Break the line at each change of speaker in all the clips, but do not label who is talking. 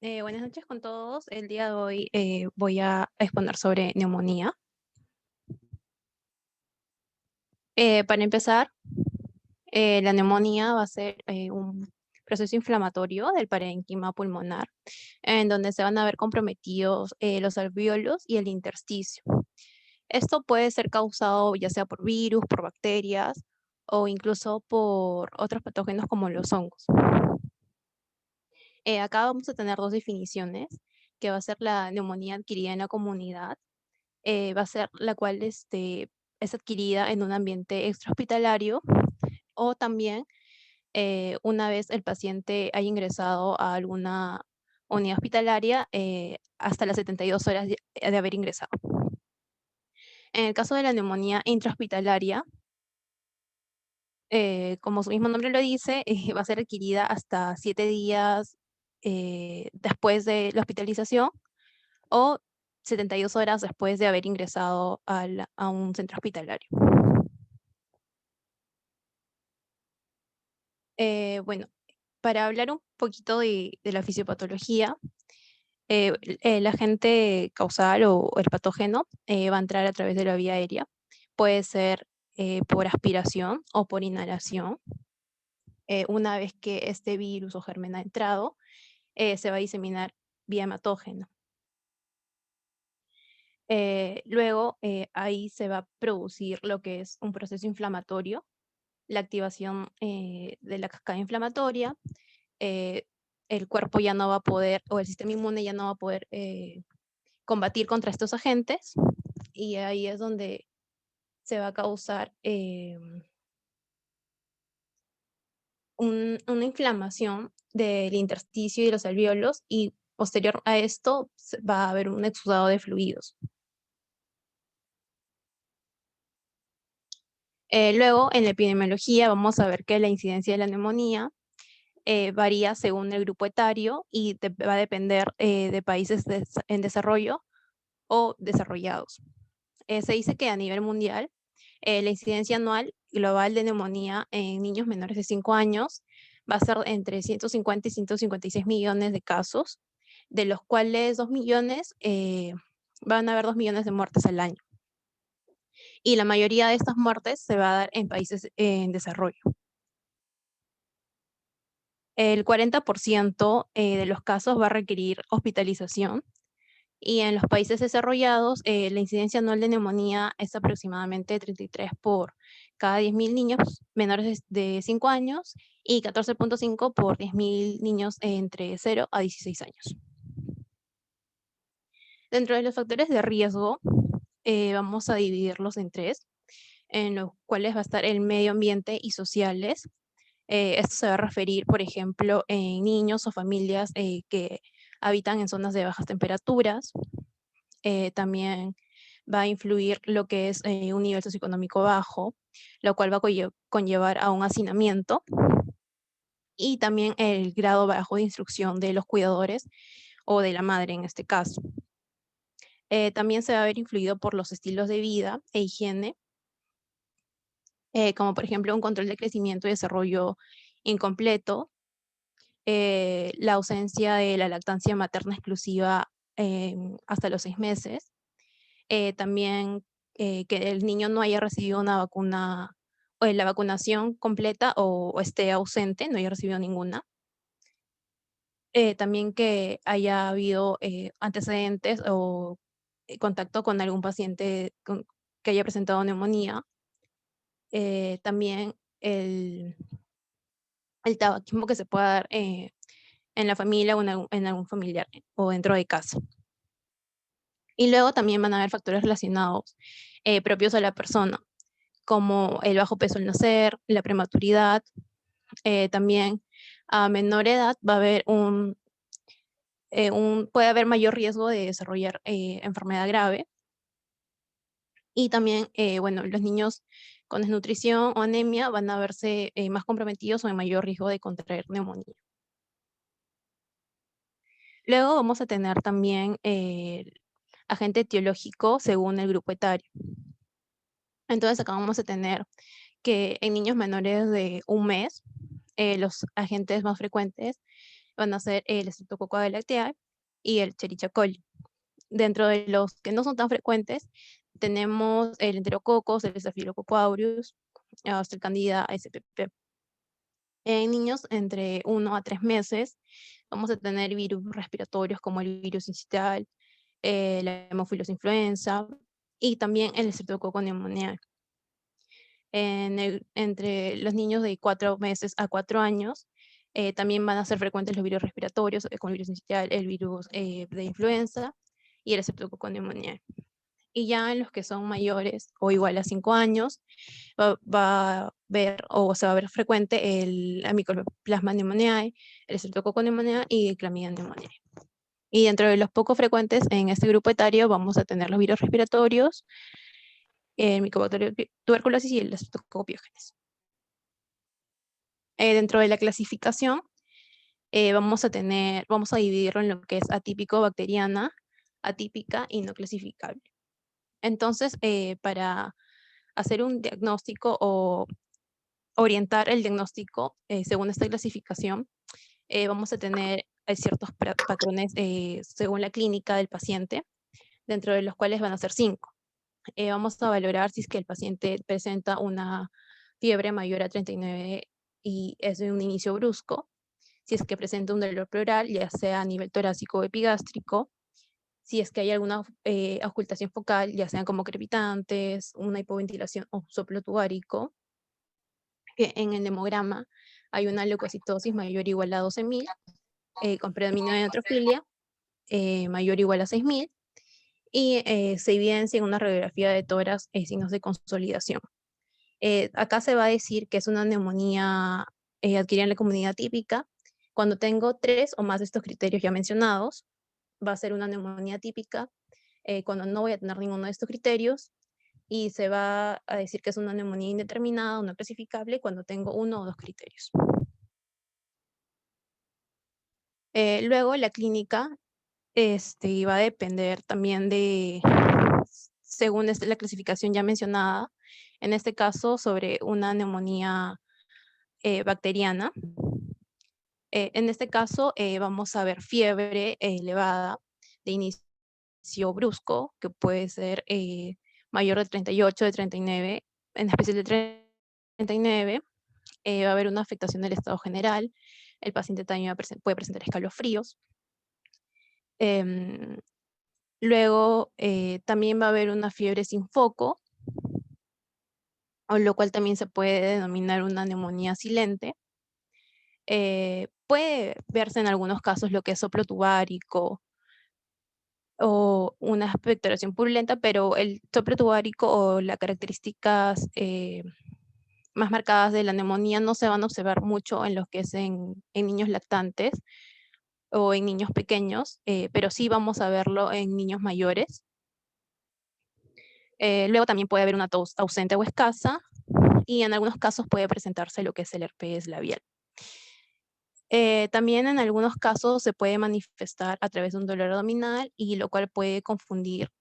Buenas noches con todos. El día de hoy voy a exponer sobre neumonía. Para empezar, la neumonía va a ser un proceso inflamatorio del parénquima pulmonar, en donde se van a ver comprometidos los alvéolos y el intersticio. Esto puede ser causado ya sea por virus, por bacterias o incluso por otros patógenos como los hongos. Acá vamos a tener dos definiciones, que va a ser la neumonía adquirida en la comunidad, va a ser la cual es adquirida en un ambiente extrahospitalario o también una vez el paciente haya ingresado a alguna unidad hospitalaria hasta las 72 horas de haber ingresado. En el caso de la neumonía intrahospitalaria, como su mismo nombre lo dice, va a ser adquirida hasta 7 días después de la hospitalización o 72 horas después de haber ingresado a un centro hospitalario. Bueno, para hablar un poquito de la fisiopatología, el agente causal o el patógeno va a entrar a través de la vía aérea. Puede ser por aspiración o por inhalación. Una vez que este virus o germen ha entrado, se va a diseminar vía hematógena. Luego, ahí se va a producir lo que es un proceso inflamatorio, la activación de la cascada inflamatoria, eh, el cuerpo ya no va a poder, o el sistema inmune ya no va a poder combatir contra estos agentes, y ahí es donde se va a causar una inflamación del intersticio y de los alvéolos, y posterior a esto va a haber un exudado de fluidos. Luego, en la epidemiología, vamos a ver que la incidencia de la neumonía varía según el grupo etario y va a depender de países en desarrollo o desarrollados. Se dice que a nivel mundial, la incidencia anual global de neumonía en niños menores de 5 años va a ser entre 150 y 156 millones de casos, de los cuales 2 millones, van a haber 2 millones de muertes al año. Y la mayoría de estas muertes se va a dar en países en desarrollo. El 40% de los casos va a requerir hospitalización, y en los países desarrollados la incidencia anual de neumonía es aproximadamente 33 por cada 10.000 niños menores de 5 años y 14.5 por 10.000 niños entre 0 a 16 años. Dentro de los factores de riesgo, vamos a dividirlos en tres, en los cuales va a estar el medio ambiente y sociales. Esto se va a referir, por ejemplo, en niños o familias que habitan en zonas de bajas temperaturas. También va a influir lo que es un nivel socioeconómico bajo, lo cual va a conllevar a un hacinamiento, y también el grado bajo de instrucción de los cuidadores o de la madre en este caso. También se va a ver influido por los estilos de vida e higiene, como por ejemplo un control de crecimiento y desarrollo incompleto, la ausencia de la lactancia materna exclusiva hasta los 6 meses, también que el niño no haya recibido una vacuna, o la vacunación completa o esté ausente, no haya recibido ninguna. También que haya habido antecedentes o contacto con algún paciente que haya presentado neumonía. También el tabaquismo que se pueda dar en la familia o en algún familiar o dentro de casa. Y luego también van a haber factores relacionados propios a la persona, como el bajo peso al nacer, la prematuridad. También a menor edad va a haber puede haber mayor riesgo de desarrollar enfermedad grave. Y también, bueno, los niños con desnutrición o anemia van a verse más comprometidos o en mayor riesgo de contraer neumonía. Luego vamos a tener también el agente etiológico según el grupo etario. Entonces acá vamos a tener que en niños menores de 1 mes, los agentes más frecuentes van a ser el Streptococcus agalactiae y el Escherichia coli. Dentro de los que no son tan frecuentes, tenemos el Enterococcus, el Staphylococcus aureus, hasta el Candida spp. En niños entre 1 a 3 meses vamos a tener virus respiratorios como el virus incital, la Haemophilus influenza y también el Streptococcus pneumoniae. Entre los niños de 4 meses a 4 años también van a ser frecuentes los virus respiratorios, con el virus incital, el virus de influenza y el Streptococcus pneumoniae. Y ya en los que son mayores o igual a 5 años, va a ver o se va a ver frecuente el Mycoplasma pneumoniae, el Streptococcus pneumoniae y el Chlamydia pneumoniae. Y dentro de los poco frecuentes en este grupo etario vamos a tener los virus respiratorios, el Mycobacterium tuberculosis y el Streptococcus pyogenes. Dentro de la clasificación vamos a dividirlo en lo que es atípico bacteriana, atípica y no clasificable. Entonces, para hacer un diagnóstico o orientar el diagnóstico según esta clasificación, vamos a tener ciertos patrones según la clínica del paciente, dentro de los cuales van a ser 5. Vamos a valorar si es que el paciente presenta una fiebre mayor a 39 y es de un inicio brusco, si es que presenta un dolor pleural, ya sea a nivel torácico o epigástrico, si es que hay alguna ocultación focal, ya sean como crepitantes, una hipoventilación o soplo tubárico, que en el hemograma hay una leucocitosis mayor o igual a 12.000, con predominio de neutrofilia, mayor o igual a 6.000, y se evidencia en una radiografía de tórax signos de consolidación. Acá se va a decir que es una neumonía adquirida en la comunidad típica. Cuando tengo 3 o más de estos criterios ya mencionados, va a ser una neumonía típica. Cuando no voy a tener ninguno de estos criterios, y se va a decir que es una neumonía indeterminada o no clasificable cuando tengo 1 o 2 criterios. Luego la clínica va a depender también de, según la clasificación ya mencionada, en este caso sobre una neumonía bacteriana. En este caso vamos a ver fiebre elevada de inicio brusco, que puede ser mayor de 38, de 39, en especial de 39. Va a haber una afectación del estado general. El paciente también puede presentar escalofríos. Luego también va a haber una fiebre sin foco, o lo cual también se puede denominar una neumonía silente. Puede verse en algunos casos lo que es soplo tubárico o una expectoración purulenta, pero el soplo tubárico o las características más marcadas de la neumonía no se van a observar mucho en lo que es en niños lactantes o en niños pequeños, pero sí vamos a verlo en niños mayores. Luego también puede haber una tos ausente o escasa, y en algunos casos puede presentarse lo que es el herpes labial. También en algunos casos se puede manifestar a través de un dolor abdominal, y lo cual puede confundir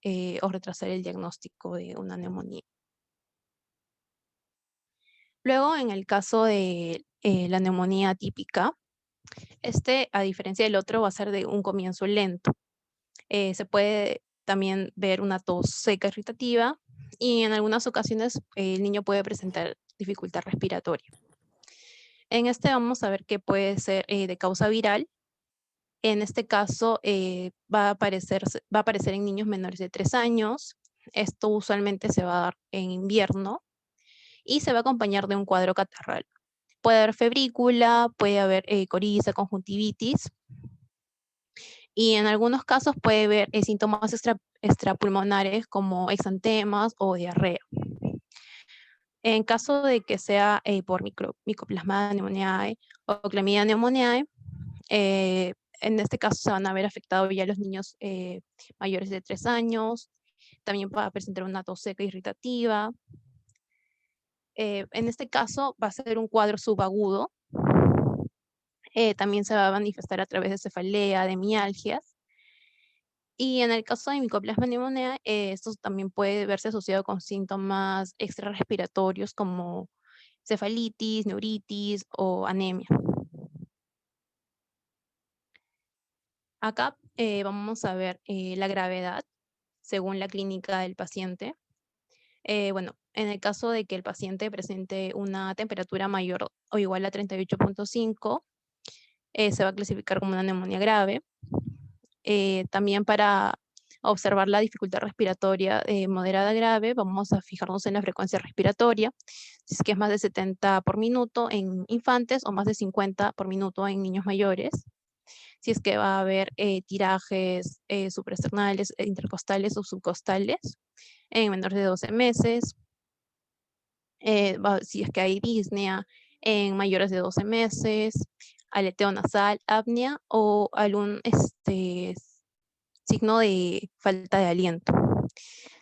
o retrasar el diagnóstico de una neumonía. Luego, en el caso de la neumonía típica, a diferencia del otro, va a ser de un comienzo lento. Se puede también ver una tos seca irritativa, y en algunas ocasiones el niño puede presentar dificultad respiratoria. En vamos a ver que puede ser de causa viral. En este caso va a aparecer en niños menores de 3 años. Esto usualmente se va a dar en invierno y se va a acompañar de un cuadro catarral. Puede haber febrícula, puede haber coriza, conjuntivitis, y en algunos casos puede haber síntomas extrapulmonares como exantemas o diarrea. En caso de que sea por Mycoplasma pneumoniae o Chlamydia pneumoniae, en este caso se van a ver afectados ya los niños mayores de 3 años. También va a presentar una tos seca irritativa. En este caso va a ser un cuadro subagudo. También se va a manifestar a través de cefalea, de mialgias. Y en el caso de Mycoplasma pneumoniae, esto también puede verse asociado con síntomas extrarrespiratorios como cefalitis, neuritis o anemia. Acá vamos a ver la gravedad según la clínica del paciente. Bueno, en el caso de que el paciente presente una temperatura mayor o igual a 38,5, se va a clasificar como una neumonía grave. También para observar la dificultad respiratoria moderada grave, vamos a fijarnos en la frecuencia respiratoria, si es que es más de 70 por minuto en infantes o más de 50 por minuto en niños mayores. Si es que va a haber tirajes supraesternales, intercostales o subcostales en menores de 12 meses. Si es que hay disnea en mayores de 12 meses, aleteo nasal, apnea o algún signo de falta de aliento.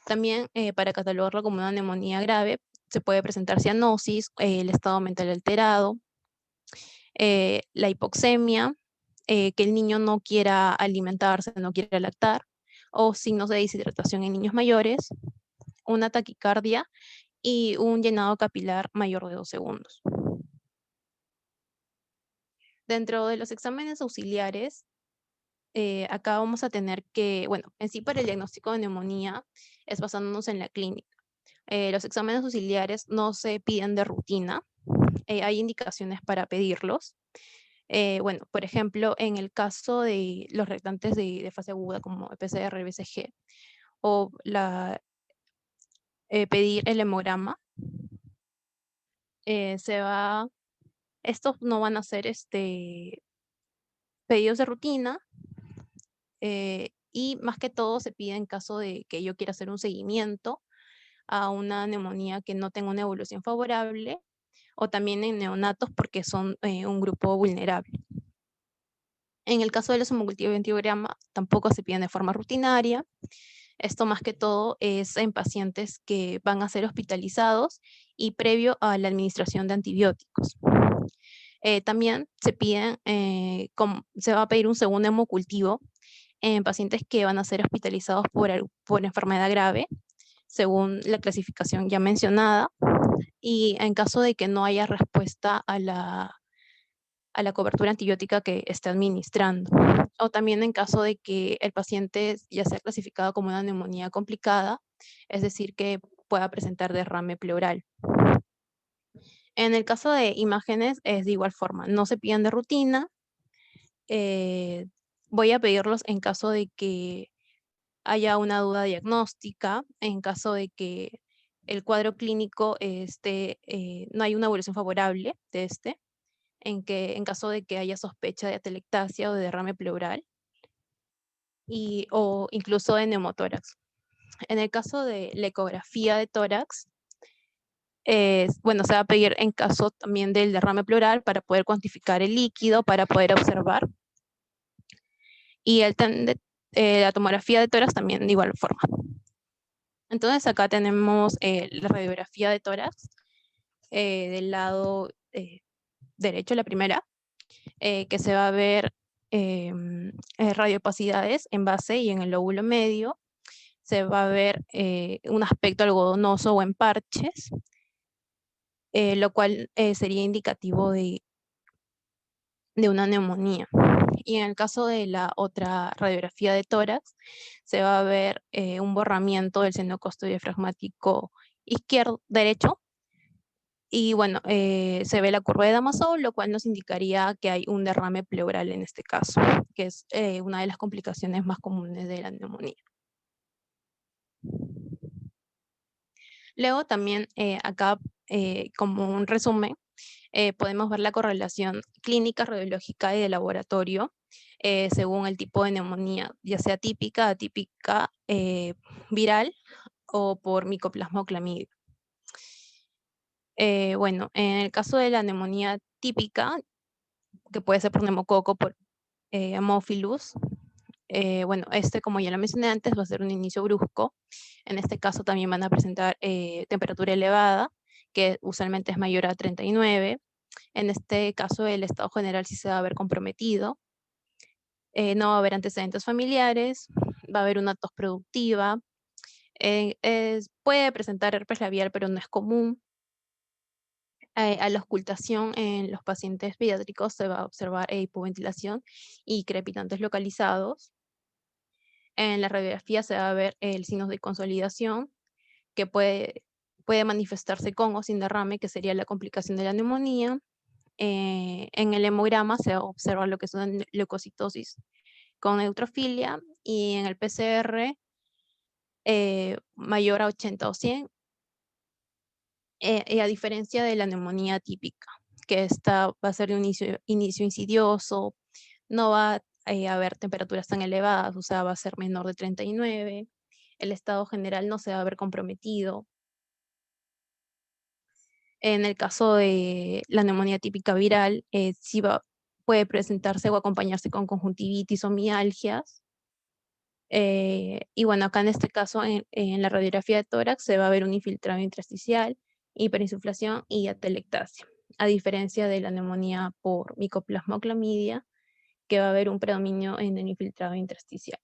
También para catalogarlo como una neumonía grave, se puede presentar cianosis, el estado mental alterado, la hipoxemia, que el niño no quiera alimentarse, no quiera lactar, o signos de deshidratación en niños mayores, una taquicardia y un llenado capilar mayor de 2 segundos. Dentro de los exámenes auxiliares, acá vamos a tener que, bueno, en sí para el diagnóstico de neumonía es basándonos en la clínica. Los exámenes auxiliares no se piden de rutina, hay indicaciones para pedirlos. Bueno, por ejemplo, en el caso de los reactantes de fase aguda como PCR, BCG, o pedir el hemograma, estos no van a ser pedidos de rutina, y más que todo se pide en caso de que yo quiera hacer un seguimiento a una neumonía que no tenga una evolución favorable, o también en neonatos porque son un grupo vulnerable. En el caso de los hemocultivos de antibiograma, tampoco se piden de forma rutinaria. Esto más que todo es en pacientes que van a ser hospitalizados y previo a la administración de antibióticos. También se va a pedir un segundo hemocultivo en pacientes que van a ser hospitalizados por enfermedad grave, según la clasificación ya mencionada, y en caso de que no haya respuesta a la cobertura antibiótica que esté administrando. O también en caso de que el paciente ya sea clasificado como una neumonía complicada, es decir, que pueda presentar derrame pleural. En el caso de imágenes es de igual forma, no se piden de rutina. Voy a pedirlos en caso de que haya una duda diagnóstica, en caso de que el cuadro clínico no hay una evolución favorable de en caso de que haya sospecha de atelectasia o de derrame pleural, o incluso de neumotórax. En el caso de la ecografía de tórax, bueno, se va a pedir en caso también del derrame pleural para poder cuantificar el líquido, para poder observar. Y la tomografía de tórax también de igual forma. Entonces acá tenemos la radiografía de tórax del lado derecho, la primera, que se va a ver radiopacidades en base y en el lóbulo medio. Se va a ver un aspecto algodonoso o en parches, lo cual sería indicativo de una neumonía. Y en el caso de la otra radiografía de tórax, se va a ver un borramiento del seno costodiafragmático derecho. Y bueno, se ve la curva de Damasol, lo cual nos indicaría que hay un derrame pleural en este caso, que es una de las complicaciones más comunes de la neumonía. Luego también acá, como un resumen, podemos ver la correlación clínica, radiológica y de laboratorio según el tipo de neumonía, ya sea típica, atípica, viral o por micoplasma o clamidia. Bueno, en el caso de la neumonía típica, que puede ser por neumococo, por Haemophilus, bueno, como ya lo mencioné antes, va a ser un inicio brusco. En este caso también van a presentar temperatura elevada, que usualmente es mayor a 39. En este caso, el estado general sí se va a ver comprometido. No va a haber antecedentes familiares, va a haber una tos productiva. Puede presentar herpes labial, pero no es común. A la ocultación en los pacientes pediátricos se va a observar hipoventilación y crepitantes localizados. En la radiografía se va a ver el signo de consolidación, que puede manifestarse con o sin derrame, que sería la complicación de la neumonía. En el hemograma se observa lo que es una leucocitosis con neutrofilia, y en el PCR mayor a 80 o 100, y a diferencia de la neumonía típica, que esta va a ser de un inicio insidioso, no va a haber temperaturas tan elevadas, o sea, va a ser menor de 39, el estado general no se va a ver comprometido. En el caso de la neumonía típica viral, puede presentarse o acompañarse con conjuntivitis o mialgias. Y bueno, acá en este caso, en la radiografía de tórax, se va a ver un infiltrado intersticial, hiperinsuflación y atelectasia, a diferencia de la neumonía por micoplasmoclamidia, que va a haber un predominio en el infiltrado intersticial.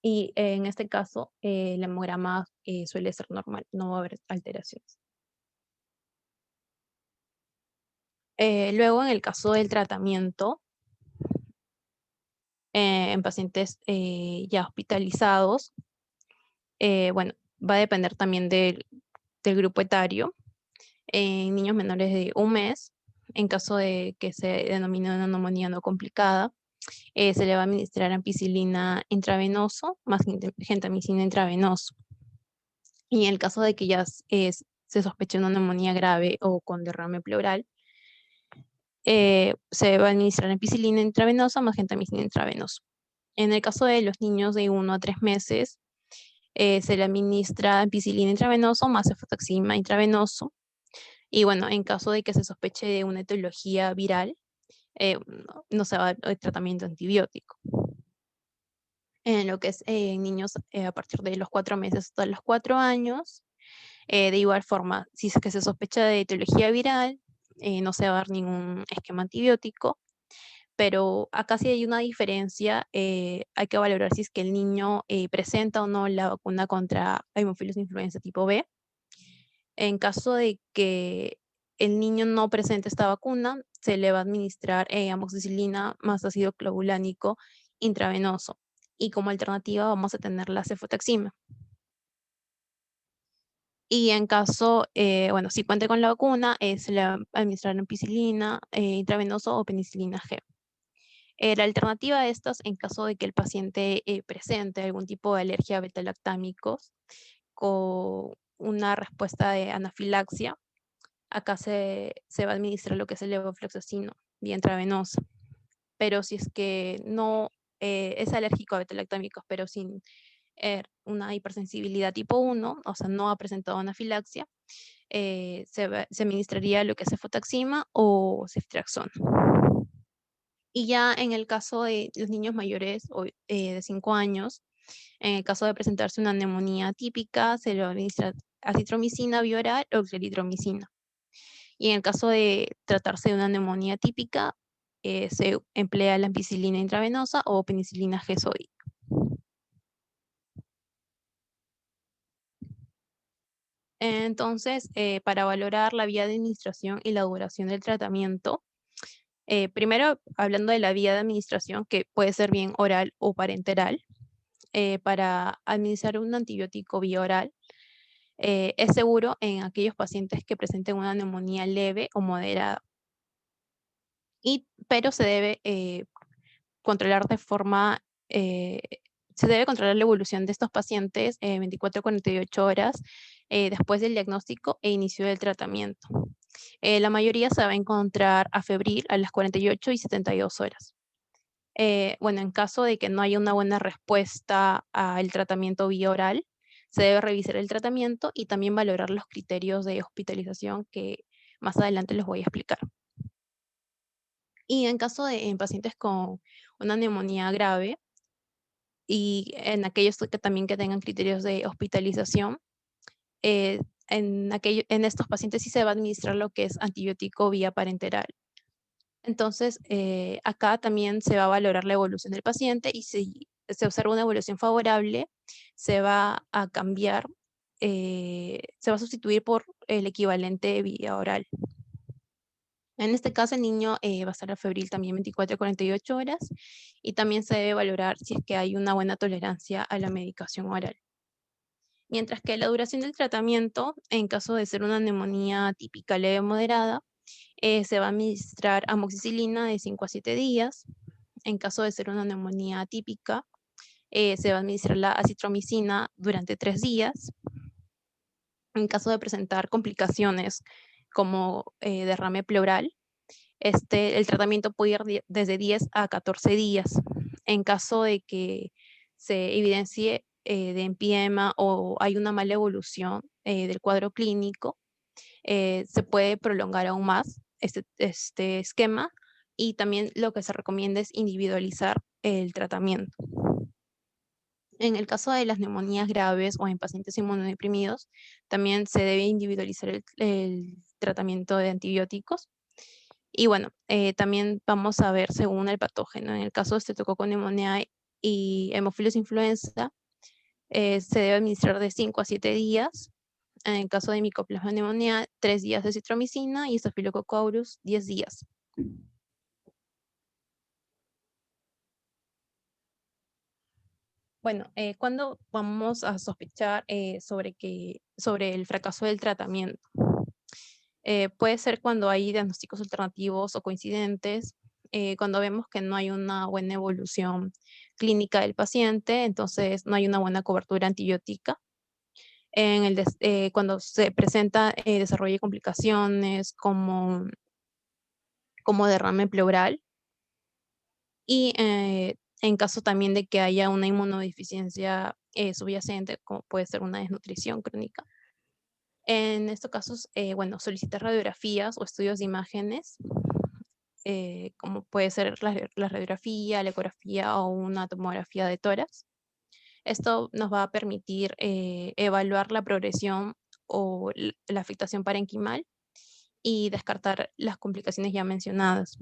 Y en este caso, el hemograma suele ser normal, no va a haber alteraciones. Luego, en el caso del tratamiento, en pacientes ya hospitalizados, bueno, va a depender también del grupo etario. En niños menores de 1 mes, en caso de que se denomine una neumonía no complicada, se le va a administrar ampicilina intravenoso más gentamicina intravenoso. Y en el caso de que ya se sospeche una neumonía grave o con derrame pleural, se va a administrar ampicilina intravenosa más gentamicina intravenoso. En el caso de los niños de 1 a 3 meses, se le administra ampicilina intravenoso más cefotaxima intravenoso. Y bueno, en caso de que se sospeche de una etiología viral, no se va a dar tratamiento antibiótico. En lo que es niños a partir de los 4 meses hasta los 4 años, de igual forma, si es que se sospecha de etiología viral, no se va a dar ningún esquema antibiótico, pero acá sí hay una diferencia. Hay que valorar si es que el niño presenta o no la vacuna contra Haemophilus influenza tipo B. En caso de que el niño no presente esta vacuna, se le va a administrar amoxicilina más ácido clavulánico intravenoso. Y como alternativa vamos a tener la cefotaxima. Y en caso, bueno, si cuente con la vacuna, se le va a administrar ampicilina intravenoso o penicilina G. La alternativa a estas, en caso de que el paciente presente algún tipo de alergia a beta-lactámicos con una respuesta de anafilaxia, acá se va a administrar lo que es el levofloxacino vía intravenosa. Pero si es que no es alérgico a beta-lactámicos, pero sin una hipersensibilidad tipo 1, o sea, no ha presentado anafilaxia, se administraría lo que es cefotaxima o ceftriaxona. Y ya en el caso de los niños mayores de 5 años, en el caso de presentarse una neumonía típica, se le administra acitromicina bioral o claritromicina. Y en el caso de tratarse de una neumonía típica, se emplea la ampicilina intravenosa o penicilina G sódica. Entonces, para valorar la vía de administración y la duración del tratamiento, primero hablando de la vía de administración, que puede ser bien oral o parenteral, para administrar un antibiótico vía oral, es seguro en aquellos pacientes que presenten una neumonía leve o moderada. Pero se debe controlar de forma, se debe controlar la evolución de estos pacientes 24 a 48 horas después del diagnóstico e inicio del tratamiento. La mayoría se va a encontrar afebril a las 48 y 72 horas. Bueno, en caso de que no haya una buena respuesta al tratamiento vía oral, se debe revisar el tratamiento y también valorar los criterios de hospitalización que más adelante los voy a explicar. Y en caso de pacientes con una neumonía grave y en aquellos que también que tengan criterios de hospitalización, en estos pacientes sí se va a administrar lo que es antibiótico vía parenteral. Entonces, acá también se va a valorar la evolución del paciente y si se observa una evolución favorable, se va a cambiar, se va a sustituir por el equivalente vía oral. En este caso, el niño va a estar febril también 24 a 48 horas y también se debe valorar si es que hay una buena tolerancia a la medicación oral. Mientras que la duración del tratamiento, en caso de ser una neumonía típica leve o moderada, se va a administrar amoxicilina de 5 a 7 días. En caso de ser una neumonía atípica, se va a administrar la acitromicina durante 3 días. En caso de presentar complicaciones como derrame pleural, el tratamiento puede ir desde 10 a 14 días. En caso de que se evidencie de empiema o hay una mala evolución del cuadro clínico, se puede prolongar aún más este esquema y también lo que se recomienda es individualizar el tratamiento. En el caso de las neumonías graves o en pacientes inmunodeprimidos, también se debe individualizar el tratamiento de antibióticos. Y bueno, también vamos a ver según el patógeno. En el caso de Streptococcus pneumoniae y Haemophilus influenza, se debe administrar de 5 a 7 días. En el caso de Mycoplasma pneumoniae, 3 días de citromicina y Staphylococcus aureus, 10 días. Bueno, ¿cuándo vamos a sospechar sobre el fracaso del tratamiento? Puede ser cuando hay diagnósticos alternativos o coincidentes, cuando vemos que no hay una buena evolución clínica del paciente, entonces no hay una buena cobertura antibiótica. Cuando se presenta desarrollo de complicaciones como derrame pleural y en caso también de que haya una inmunodeficiencia subyacente, como puede ser una desnutrición crónica. En estos casos, bueno, solicitar radiografías o estudios de imágenes, como puede ser la radiografía, la ecografía o una tomografía de tórax. Esto nos va a permitir evaluar la progresión o la afectación parenquimal y descartar las complicaciones ya mencionadas.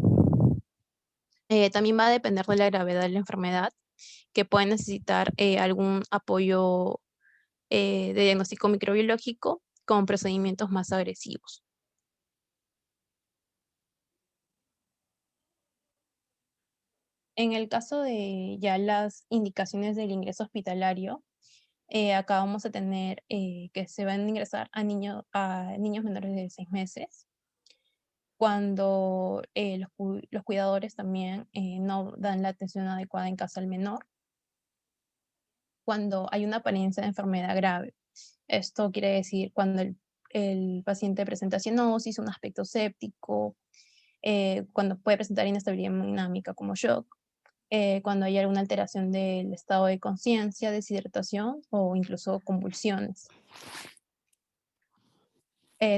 También va a depender de la gravedad de la enfermedad, que puede necesitar algún apoyo de diagnóstico microbiológico con procedimientos más agresivos. En el caso de ya las indicaciones del ingreso hospitalario, acá vamos a tener que se van a ingresar a niños menores de 6 meses, cuando los cuidadores también no dan la atención adecuada en casa al menor, cuando hay una apariencia de enfermedad grave. Esto quiere decir cuando el paciente presenta cianosis, un aspecto séptico, cuando puede presentar inestabilidad hemodinámica como shock, cuando hay alguna alteración del estado de conciencia, deshidratación o incluso convulsiones.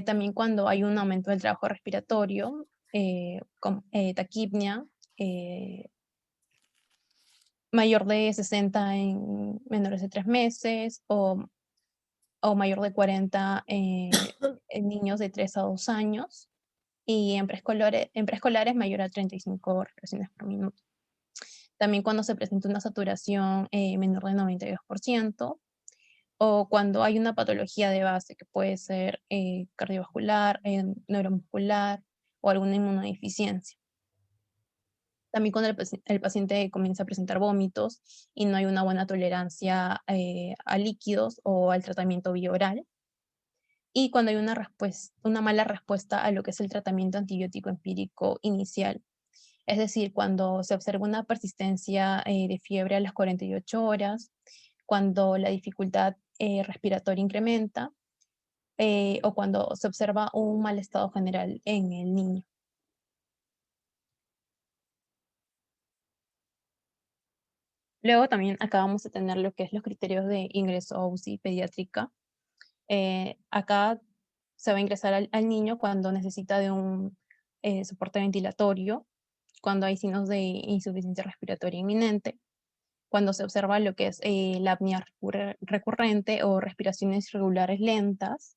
También cuando hay un aumento del trabajo respiratorio, taquipnea, mayor de 60 en menores de 3 meses o mayor de 40 en niños de 3 a 2 años y en preescolares mayor a 35 respiraciones por minuto. También cuando se presenta una saturación menor de 92%, o cuando hay una patología de base que puede ser cardiovascular, neuromuscular o alguna inmunodeficiencia. También cuando el paciente comienza a presentar vómitos y no hay una buena tolerancia a líquidos o al tratamiento bioral. Y cuando hay una mala respuesta a lo que es el tratamiento antibiótico empírico inicial. Es decir, cuando se observa una persistencia de fiebre a las 48 horas, cuando la dificultad respiratoria incrementa o cuando se observa un mal estado general en el niño. Luego también acá vamos a tener lo que es los criterios de ingreso a UCI pediátrica. Acá se va a ingresar al niño cuando necesita de un soporte ventilatorio, cuando hay signos de insuficiencia respiratoria inminente, cuando se observa lo que es la apnea recurrente o respiraciones irregulares lentas,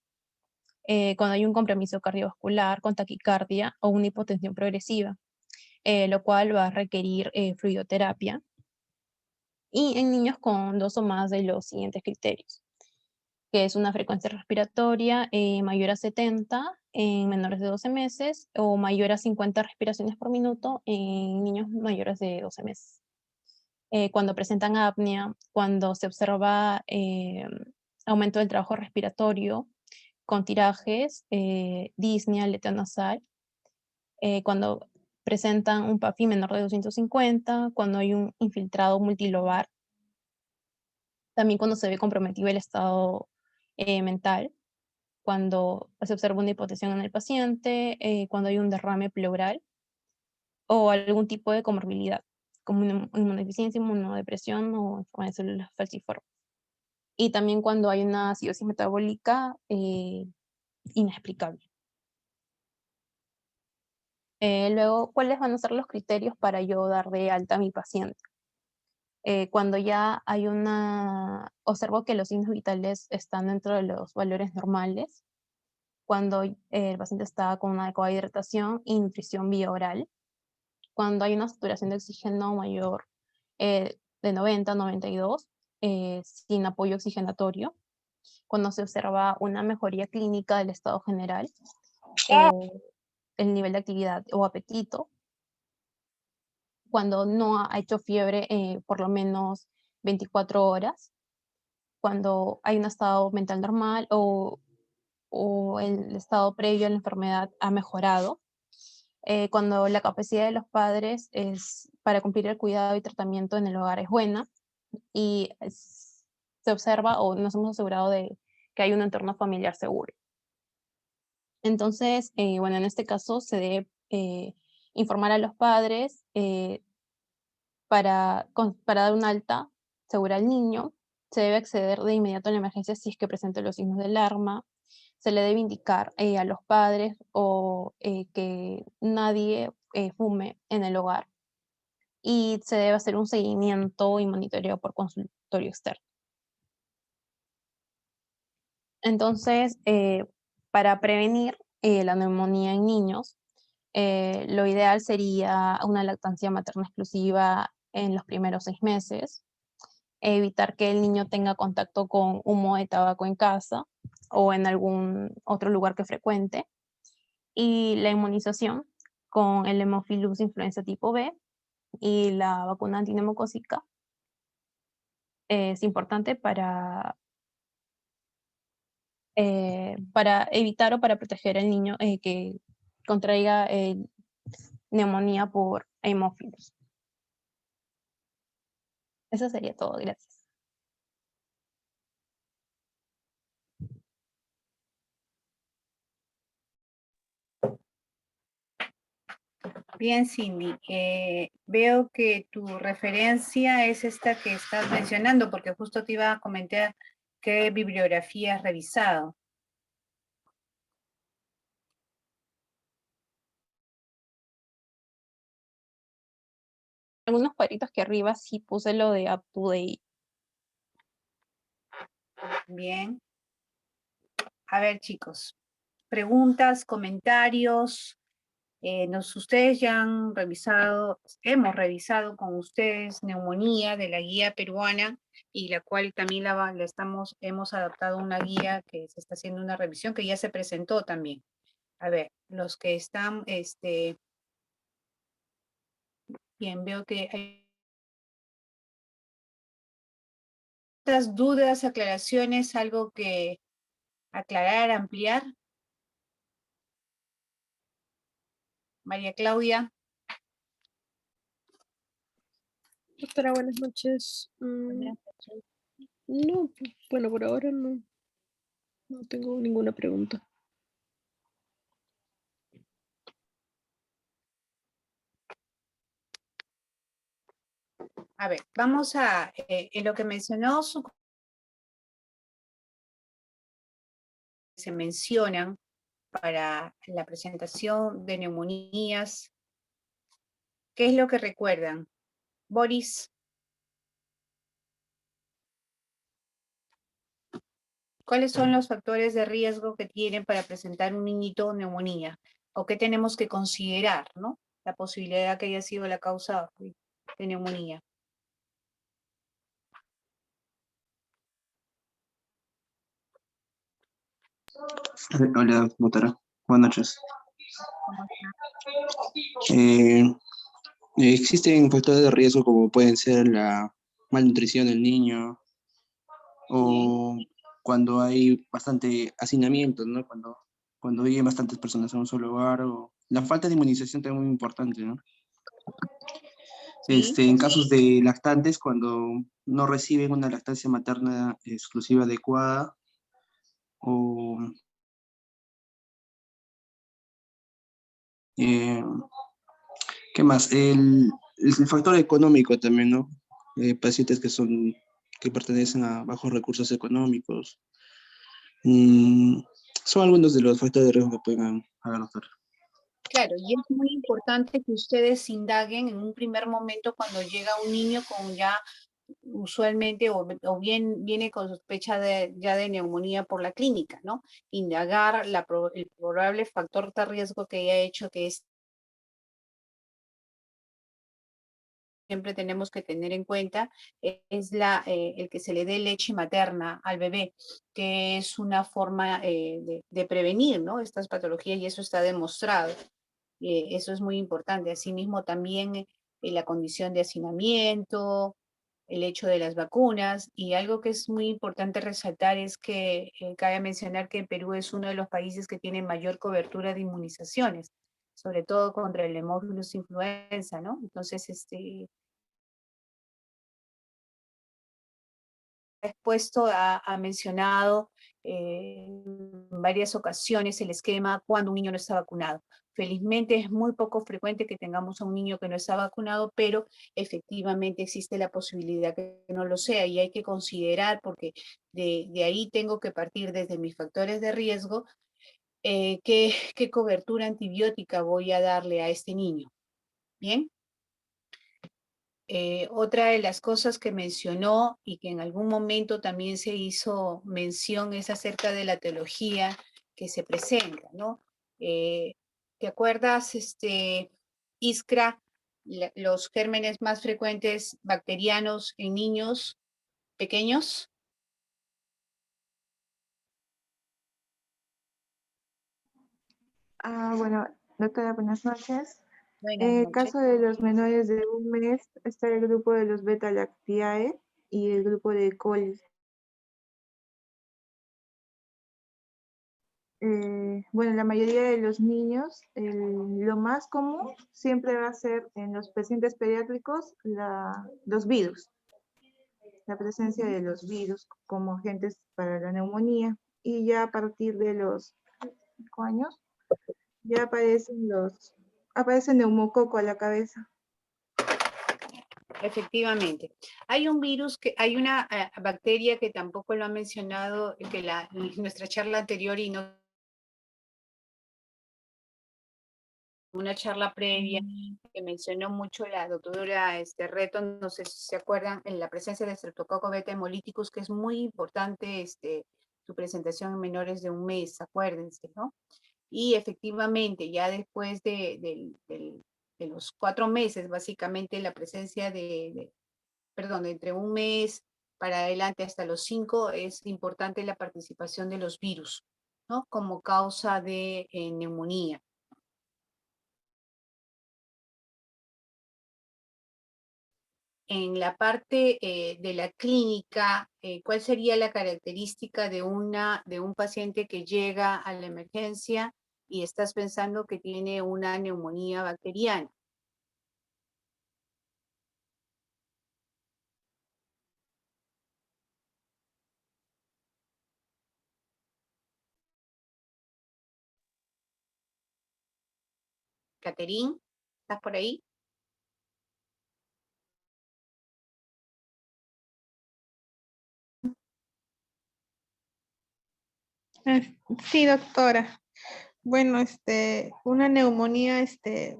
cuando hay un compromiso cardiovascular con taquicardia o una hipotensión progresiva, lo cual va a requerir fluidoterapia, y en niños con 2 o más de los siguientes criterios, que es una frecuencia respiratoria mayor a 70, en menores de 12 meses o mayor a 50 respiraciones por minuto en niños mayores de 12 meses. Cuando presentan apnea, cuando se observa aumento del trabajo respiratorio con tirajes, disnea, aleteo nasal, cuando presentan un PAFI menor de 250, cuando hay un infiltrado multilobar, también cuando se ve comprometido el estado mental, cuando se observa una hipotensión en el paciente, cuando hay un derrame pleural o algún tipo de comorbilidad, como inmunodeficiencia, inmunodepresión o enfermedad de células falciformes. Y también cuando hay una acidosis metabólica inexplicable. Luego, ¿cuáles van a ser los criterios para yo dar de alta a mi paciente? Cuando ya hay observo que los signos vitales están dentro de los valores normales, cuando el paciente está con una adecuada hidratación y nutrición vía oral, cuando hay una saturación de oxígeno mayor de 90 a 92, sin apoyo oxigenatorio, cuando se observa una mejoría clínica del estado general, el nivel de actividad o apetito, cuando no ha hecho fiebre por lo menos 24 horas, cuando hay un estado mental normal o el estado previo a la enfermedad ha mejorado, cuando la capacidad de los padres para cumplir el cuidado y tratamiento en el hogar es buena y se observa o nos hemos asegurado de que hay un entorno familiar seguro. Entonces, bueno, en este caso se debe informar a los padres para dar un alta segura al niño. Se debe acceder de inmediato a la emergencia si es que presenta los signos de alarma. Se le debe indicar a los padres que nadie fume en el hogar. Y se debe hacer un seguimiento y monitoreo por consultorio externo. Entonces, para prevenir la neumonía en niños, lo ideal sería una lactancia materna exclusiva en los primeros 6 meses, evitar que el niño tenga contacto con humo de tabaco en casa o en algún otro lugar que frecuente, y la inmunización con el Haemophilus influenza tipo B y la vacuna antineumocócica es importante para evitar o para proteger al niño que contraiga neumonía por Haemophilus. Eso sería todo, gracias.
Bien, Cindy, veo que tu referencia es esta que estás mencionando, porque justo te iba a comentar qué bibliografía has revisado.
Algunos cuadritos que arriba sí puse lo de up to date.
Bien. A ver, chicos, preguntas, comentarios. Ustedes ya han revisado, hemos revisado con ustedes neumonía de la guía peruana y la cual también hemos adaptado una guía que se está haciendo una revisión que ya se presentó también. A ver, los que están, bien, veo que hay otras dudas, aclaraciones, algo que aclarar, ampliar. María Claudia.
Doctora, buenas noches. No, bueno, por ahora no tengo ninguna pregunta.
A ver, vamos a, en lo que mencionó, se mencionan para la presentación de neumonías. ¿Qué es lo que recuerdan? Boris. ¿Cuáles son los factores de riesgo que tienen para presentar un niñito neumonía? ¿O qué tenemos que considerar, ¿no? La posibilidad que haya sido la causa de neumonía.
Hola, doctora. Buenas noches.
¿Cómo está?
Existen factores de riesgo como pueden ser la malnutrición del niño o cuando hay bastante hacinamiento, ¿no? Cuando viven bastantes personas en un solo hogar, o la falta de inmunización también es muy importante, ¿no?
Sí.
En casos de lactantes, cuando no reciben una lactancia materna exclusiva adecuada, o eh, ¿qué más? El factor económico también, ¿no? Pacientes que pertenecen a bajos recursos económicos. Mm, son algunos de los factores de riesgo que pueden haber, doctor.
Claro, y es muy importante que ustedes indaguen en un primer momento cuando llega un niño con ya usualmente o bien viene con sospecha ya de neumonía por la clínica, ¿no? Indagar el probable factor de riesgo que haya hecho que siempre tenemos que tener en cuenta es el que se le dé leche materna al bebé, que es una forma de prevenir, ¿no? Estas patologías y eso está demostrado. Eso es muy importante. Asimismo, también la condición de hacinamiento, el hecho de las vacunas y algo que es muy importante resaltar es que cabe mencionar que Perú es uno de los países que tiene mayor cobertura de inmunizaciones, sobre todo contra el Haemophilus influenza, ¿no? Entonces, expuesto ha mencionado en varias ocasiones el esquema cuando un niño no está vacunado. Felizmente es muy poco frecuente que tengamos a un niño que no está vacunado, pero efectivamente existe la posibilidad que no lo sea y hay que considerar, porque de ahí tengo que partir desde mis factores de riesgo, qué cobertura antibiótica voy a darle a este niño. ¿Bien? Otra de las cosas que mencionó y que en algún momento también se hizo mención es acerca de la teología que se presenta, ¿no? ¿Te acuerdas, Iskra, los gérmenes más frecuentes bacterianos en niños pequeños?
Bueno, doctora, buenas noches.
Buenas
En el
noches.
caso de los menores de un mes, está el grupo de los beta-lactiae y el grupo de coli. Bueno, la mayoría de los niños, lo más común siempre va a ser en los pacientes pediátricos los virus, la presencia de los virus como agentes para la neumonía. Y ya a partir de los 5 años, ya aparece neumococo a la cabeza.
Efectivamente. Hay un virus, hay una bacteria que tampoco lo ha mencionado, que en nuestra charla anterior y no una charla previa que mencionó mucho la doctora Reto, no sé si se acuerdan, en la presencia de Streptococcus beta hemolyticus, que es muy importante su presentación en menores de un mes, acuérdense, ¿no? Y efectivamente, ya después de los 4 meses, básicamente la presencia perdón, entre un mes para adelante hasta los 5, es importante la participación de los virus, ¿no? Como causa de neumonía. En la parte de la clínica, ¿cuál sería la característica de un paciente que llega a la emergencia y estás pensando que tiene una neumonía bacteriana? Caterín, ¿estás por ahí?
Sí, doctora. Bueno, una neumonía,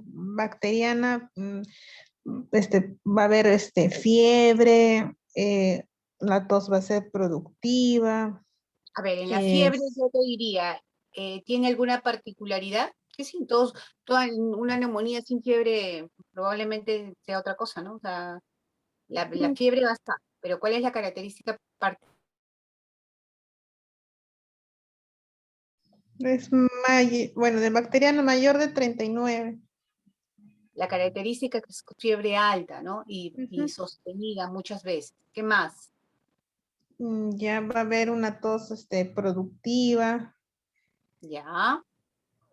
bacteriana, va a haber, fiebre, la tos va a ser productiva.
A ver, en la fiebre yo te diría, ¿tiene alguna particularidad? Que sí, toda una neumonía sin fiebre probablemente sea otra cosa, ¿no? O sea, la fiebre va a estar, pero ¿cuál es la característica
Bueno, de bacteriana mayor de 39.
La característica es fiebre alta, ¿no? Y
Ujú.
sostenida muchas veces. ¿Qué más?
Ya va a haber una tos productiva.
Ya.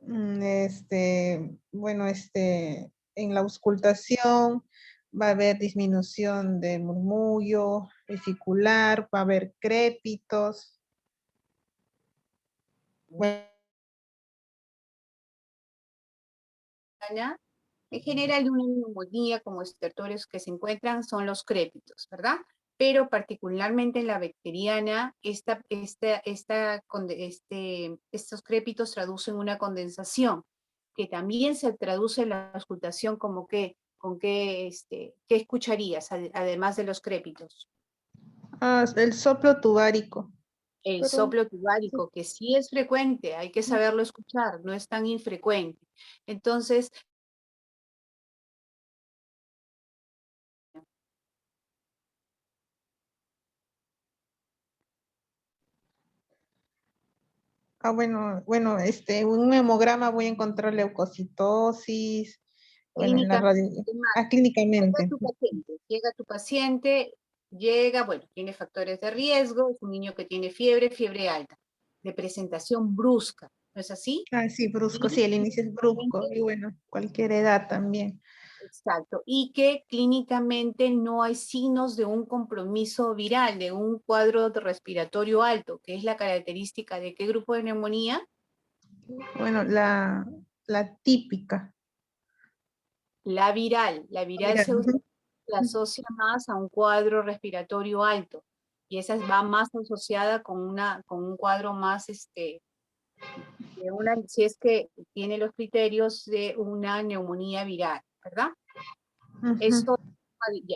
Bueno, en la auscultación va a haber disminución de murmullo vesicular, va a haber crépitos. Bueno,
En general, una neumonía como estertores que se encuentran son los crépitos, ¿verdad? Pero particularmente en la bacteriana, estos crépitos traducen una condensación, que también se traduce en la auscultación como que, ¿qué escucharías además de los crépitos?
el soplo tubárico.
El
Pero,
soplo tubárico, que sí es frecuente, hay que saberlo escuchar, no es tan infrecuente. Entonces,
bueno, un hemograma voy a encontrar leucocitosis, bueno, en la
clínica,
radio, clínicamente.
tu paciente, bueno, tiene factores de riesgo, es un niño que tiene fiebre alta, de presentación brusca, ¿no es así?
Sí, brusco, sí, el inicio es brusco, y bueno, cualquier edad también.
Exacto, y que clínicamente no hay signos de un compromiso viral, de un cuadro respiratorio alto, que es la característica de qué grupo de neumonía.
Bueno, la típica.
La viral se
Ujú.
asocia más a un cuadro respiratorio alto y esa va más asociada con un cuadro más, si es que tiene los criterios de una neumonía viral, ¿verdad?
Ujú.
Esto,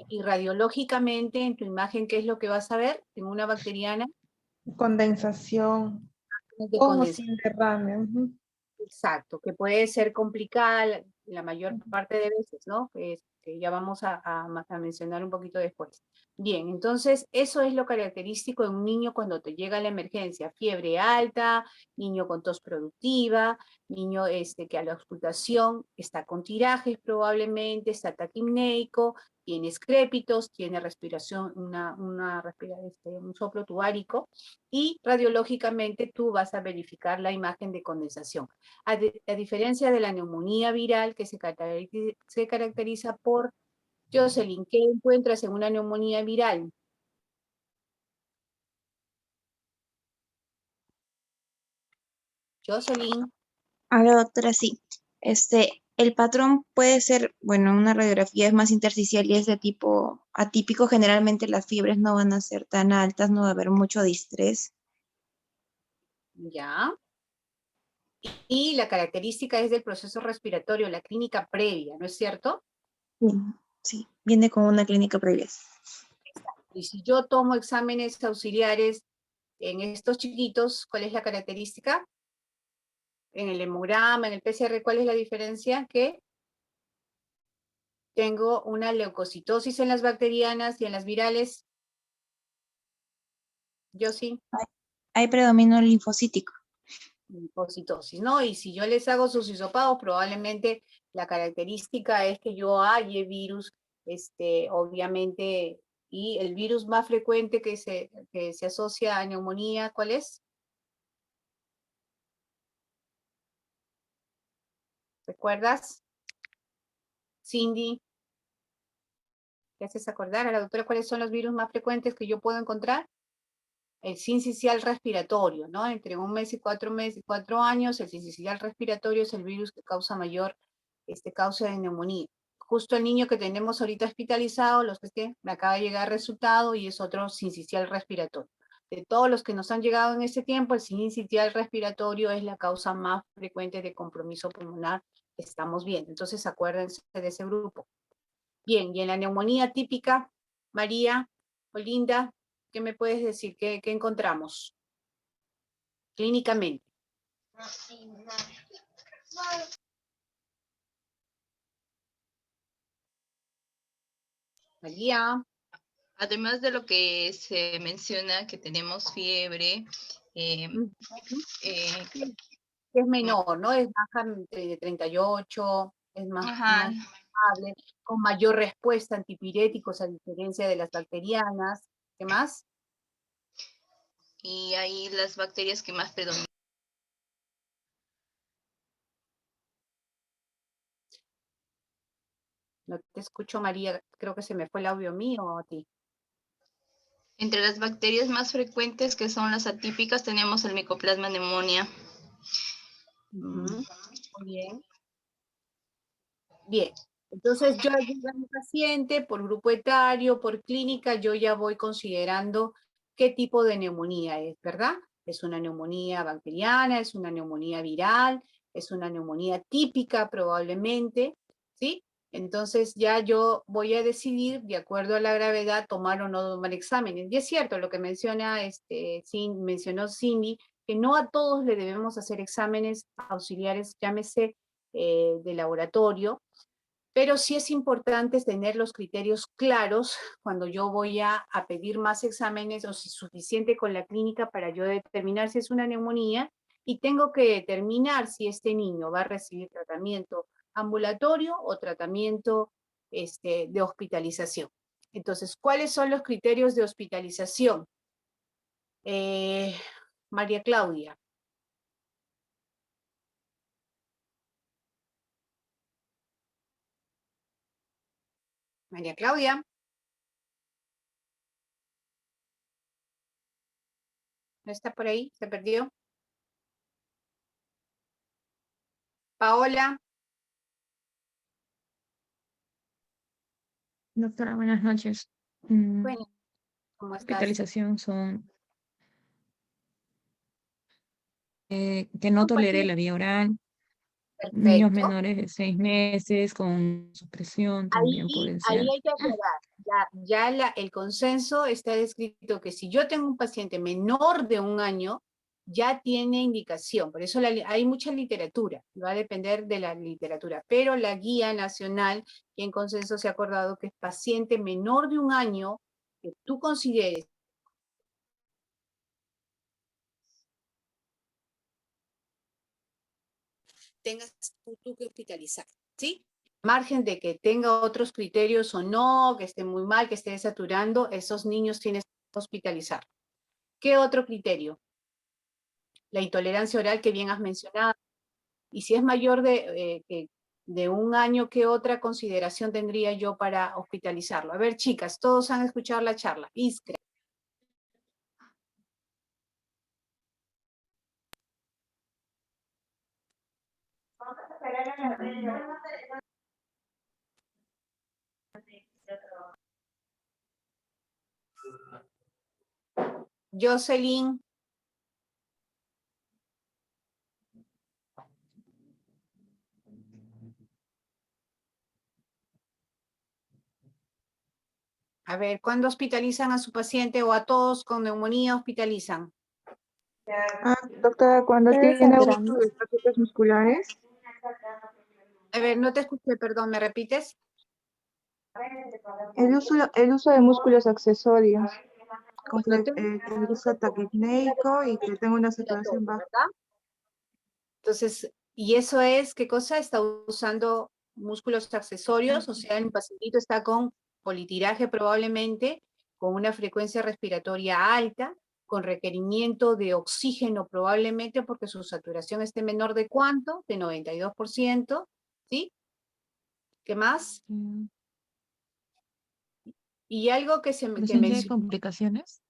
y radiológicamente en tu imagen, ¿qué es lo que vas a ver? En una bacteriana
Condensación,
de
con o
condensación.
sin derrame. Ujú.
Exacto, que puede ser complicada la mayor parte de veces, ¿no? Que ya vamos a mencionar un poquito después. Bien, entonces eso es lo característico de un niño cuando te llega la emergencia. Fiebre alta, niño con tos productiva, niño que a la auscultación está con tirajes probablemente, está taquimneico, tiene escrépitos, tiene respiración, un soplo tubárico y radiológicamente tú vas a verificar la imagen de condensación. A diferencia de la neumonía viral que se caracteriza por, Jocelyn, ¿qué encuentras en una neumonía viral? Jocelyn.
Ahora, doctora, sí. El patrón puede ser, bueno, una radiografía es más intersticial y es de tipo atípico. Generalmente las fiebres no van a ser tan altas, no va a haber mucho distrés.
Ya. Y la característica es del proceso respiratorio, la clínica previa, ¿no es cierto?
Sí, sí, viene con una clínica previa.
Y si yo tomo exámenes auxiliares en estos chiquitos, ¿cuál es la característica? En el hemograma, en el PCR, ¿cuál es la diferencia? Que tengo una leucocitosis en las bacterianas y en las virales. Yo sí.
Hay predominio linfocítico.
Linfocitosis, ¿no? Y si yo les hago sus hisopados, probablemente la característica es que yo haya virus, obviamente, y el virus más frecuente que se asocia a neumonía, ¿cuál es? ¿Recuerdas? Cindy, ¿te haces acordar a la doctora cuáles son los virus más frecuentes que yo puedo encontrar? El sincicial respiratorio, ¿no? Entre 1 mes y 4 años, el sincicial respiratorio es el virus que causa mayor causa de neumonía. Justo el niño que tenemos ahorita hospitalizado, me acaba de llegar el resultado y es otro sincicial respiratorio. De todos los que nos han llegado en este tiempo, el sincicial respiratorio es la causa más frecuente de compromiso pulmonar que estamos viendo. Entonces, acuérdense de ese grupo. Bien, y en la neumonía típica, María, Olinda, ¿qué me puedes decir? ¿Qué encontramos clínicamente? María.
Además de lo que se menciona, que tenemos fiebre,
es menor, ¿no? Es baja de 38, es más
Ajá.
estable, con mayor respuesta a antipiréticos a diferencia de las bacterianas. ¿Qué más?
Y ahí las bacterias que más predominan.
No te escucho, María, creo que se me fue el audio mío o a ti.
Entre las bacterias más frecuentes, que son las atípicas, tenemos el Mycoplasma pneumonia.
Ujú, muy bien. Bien, entonces yo ayudo a mi paciente por grupo etario, por clínica, yo ya voy considerando qué tipo de neumonía es, ¿verdad? Es una neumonía bacteriana, es una neumonía viral, es una neumonía típica probablemente, ¿sí? Entonces ya yo voy a decidir, de acuerdo a la gravedad, tomar o no tomar exámenes. Y es cierto lo que mencionó Cindy, que no a todos le debemos hacer exámenes auxiliares, llámese de laboratorio, pero sí es importante tener los criterios claros cuando yo voy a pedir más exámenes o si es suficiente con la clínica para yo determinar si es una neumonía y tengo que determinar si este niño va a recibir tratamiento ambulatorio o tratamiento de hospitalización. Entonces, ¿cuáles son los criterios de hospitalización? María Claudia. María Claudia. ¿No está por ahí? ¿Se perdió? Paola.
Doctora, buenas noches.
Bueno, ¿cómo estás?
Hospitalización son que no tolere la vía oral, niños
Perfecto.
menores de 6 meses con supresión también puede
Ahí
ser.
hay que aclarar, el consenso está descrito que si yo tengo un paciente menor de 1 año, ya tiene indicación, por eso hay mucha literatura, va a depender de la literatura, pero la guía nacional y en consenso se ha acordado que es paciente menor de 1 año que tú consideres tengas tú que hospitalizar, ¿sí? Margen de que tenga otros criterios o no, que esté muy mal, que esté saturando, esos niños tienes que hospitalizar. ¿Qué otro criterio? La intolerancia oral que bien has mencionado. Y si es mayor de 1 año, ¿qué otra consideración tendría yo para hospitalizarlo? A ver, chicas, todos han escuchado la charla. Iskra. Jocelyn. A ver, ¿cuándo hospitalizan a su paciente o a todos con neumonía hospitalizan?
Doctora, cuando
Pero
tiene abuso
sangrando.
de paquetes musculares,
A ver, no te escuché, perdón, ¿me repites?
el uso de músculos accesorios,
Cuando tengo
que usa taquipneico y que tenga una saturación baja.
¿verdad? Entonces, ¿y eso es qué cosa? Está usando músculos accesorios, o sea, el pacientito está con politiraje probablemente, con una frecuencia respiratoria alta, con requerimiento de oxígeno probablemente porque su saturación esté menor de ¿cuánto? De 92%, ¿sí? ¿Qué más? Y algo que
¿Presencia de
mencioné,
complicaciones?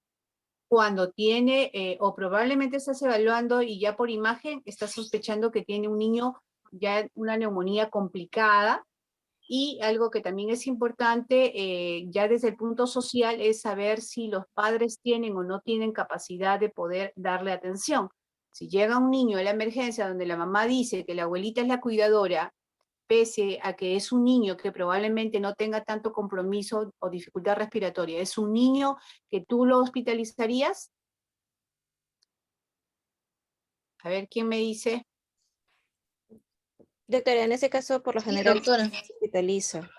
cuando tiene, o probablemente estás evaluando y ya por imagen estás sospechando que tiene un niño ya una neumonía complicada, y algo que también es importante, ya desde el punto social, es saber si los padres tienen o no tienen capacidad de poder darle atención. Si llega un niño a la emergencia donde la mamá dice que la abuelita es la cuidadora, pese a que es un niño que probablemente no tenga tanto compromiso o dificultad respiratoria, ¿es un niño que tú lo hospitalizarías? A ver, ¿quién me dice?
Doctora, en ese caso, por lo
Sí,
general,
doctora.
se hospitaliza.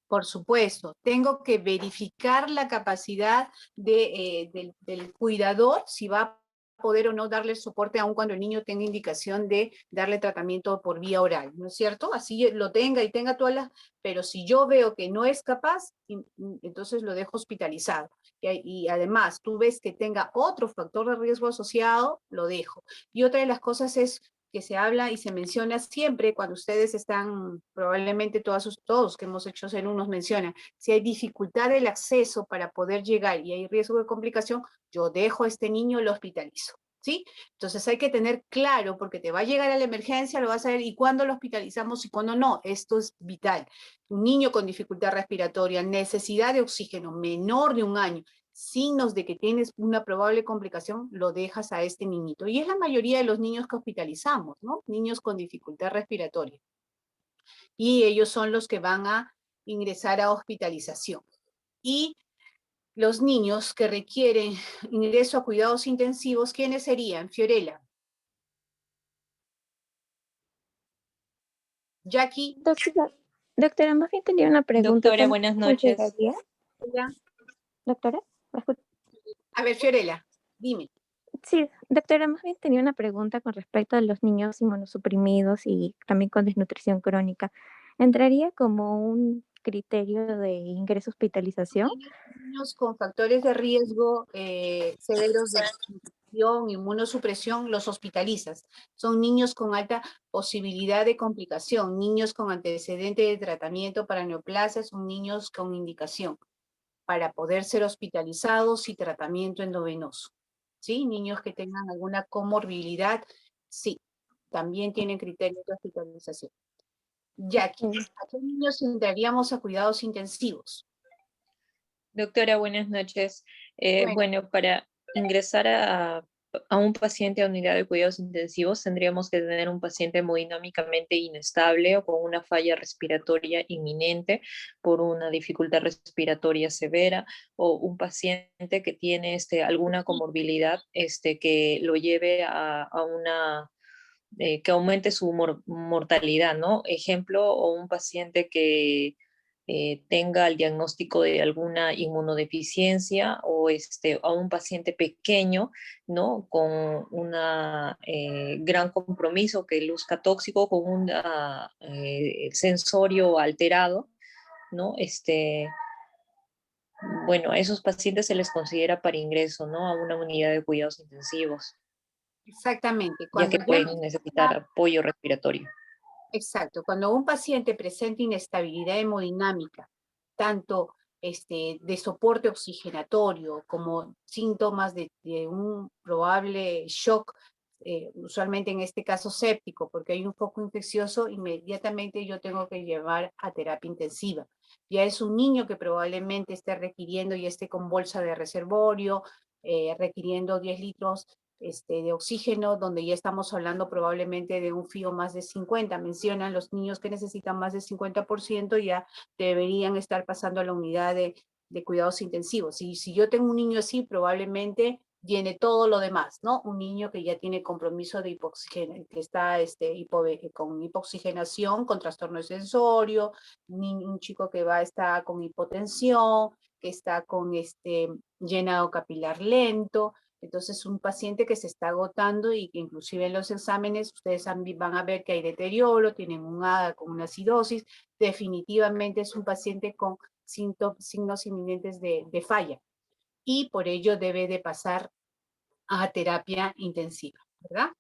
Por supuesto, tengo que verificar la capacidad del cuidador, si va poder o no darle soporte aun cuando el niño tenga indicación de darle tratamiento por vía oral, ¿no es cierto? Así lo tenga y tenga todas las, pero si yo veo que no es capaz, entonces lo dejo hospitalizado. Y además, tú ves que tenga otro factor de riesgo asociado, lo dejo. Y otra de las cosas es que se habla y se menciona siempre cuando ustedes están, probablemente todos que hemos hecho CENU nos mencionan, si hay dificultad del acceso para poder llegar y hay riesgo de complicación, yo dejo a este niño y lo hospitalizo, ¿sí? Entonces hay que tener claro, porque te va a llegar a la emergencia, lo vas a ver, y cuándo lo hospitalizamos y cuándo no, esto es vital. Un niño con dificultad respiratoria, necesidad de oxígeno menor de 1 año, signos de que tienes una probable complicación, lo dejas a este niñito. Y es la mayoría de los niños que hospitalizamos, ¿no? Niños con dificultad respiratoria. Y ellos son los que van a ingresar a hospitalización. Y los niños que requieren ingreso a cuidados intensivos, ¿quiénes serían? Fiorella. Jackie.
Doctora, más bien tenía una pregunta.
Doctora, buenas noches.
Doctora, ¿me escucha?
A ver, Fiorella, dime.
Sí, doctora, más bien tenía una pregunta con respecto a los niños inmunosuprimidos y también con desnutrición crónica. ¿Entraría como un criterio de ingreso a hospitalización?
Niños con factores de riesgo severos de infección, inmunosupresión, los hospitalizas. Son niños con alta posibilidad de complicación, niños con antecedente de tratamiento para neoplasias, son niños con indicación para poder ser hospitalizados y tratamiento endovenoso. ¿Sí? Niños que tengan alguna comorbilidad, sí, también tienen criterios de hospitalización. Jackie, ¿a qué niños entraríamos a cuidados intensivos?
Doctora, buenas noches.
Bueno.
Bueno, para ingresar a un paciente a unidad de cuidados intensivos tendríamos que tener un paciente hemodinámicamente inestable o con una falla respiratoria inminente por una dificultad respiratoria severa, o un paciente que tiene alguna comorbilidad que lo lleve a una que aumente su mortalidad, ¿no? Ejemplo, o un paciente que tenga el diagnóstico de alguna inmunodeficiencia, o a un paciente pequeño, ¿no? Con un gran compromiso que luzca tóxico, con un sensorio alterado, ¿no? Bueno, a esos pacientes se les considera para ingreso, ¿no? A una unidad de cuidados intensivos.
Exactamente.
Ya que pueden necesitar apoyo respiratorio.
Exacto. Cuando un paciente presenta inestabilidad hemodinámica, tanto de soporte oxigenatorio como síntomas de un probable shock, usualmente en este caso séptico, porque hay un foco infeccioso, inmediatamente yo tengo que llevar a terapia intensiva. Ya es un niño que probablemente esté requiriendo y esté con bolsa de reservorio, requiriendo 10 litros de oxígeno, donde ya estamos hablando probablemente de un FIO más de 50. Mencionan los niños que necesitan más de 50%, ya deberían estar pasando a la unidad de cuidados intensivos. Y si yo tengo un niño así, probablemente viene todo lo demás, ¿no? Un niño que ya tiene compromiso de hipoxigenación, que está con hipoxigenación, con trastorno de sensorio, un chico que va a estar con hipotensión, que está con llenado capilar lento. Entonces, un paciente que se está agotando y que inclusive en los exámenes ustedes van a ver que hay deterioro, tienen un ADA con una acidosis, definitivamente es un paciente con signos inminentes de falla, y por ello debe de pasar a terapia intensiva, ¿verdad?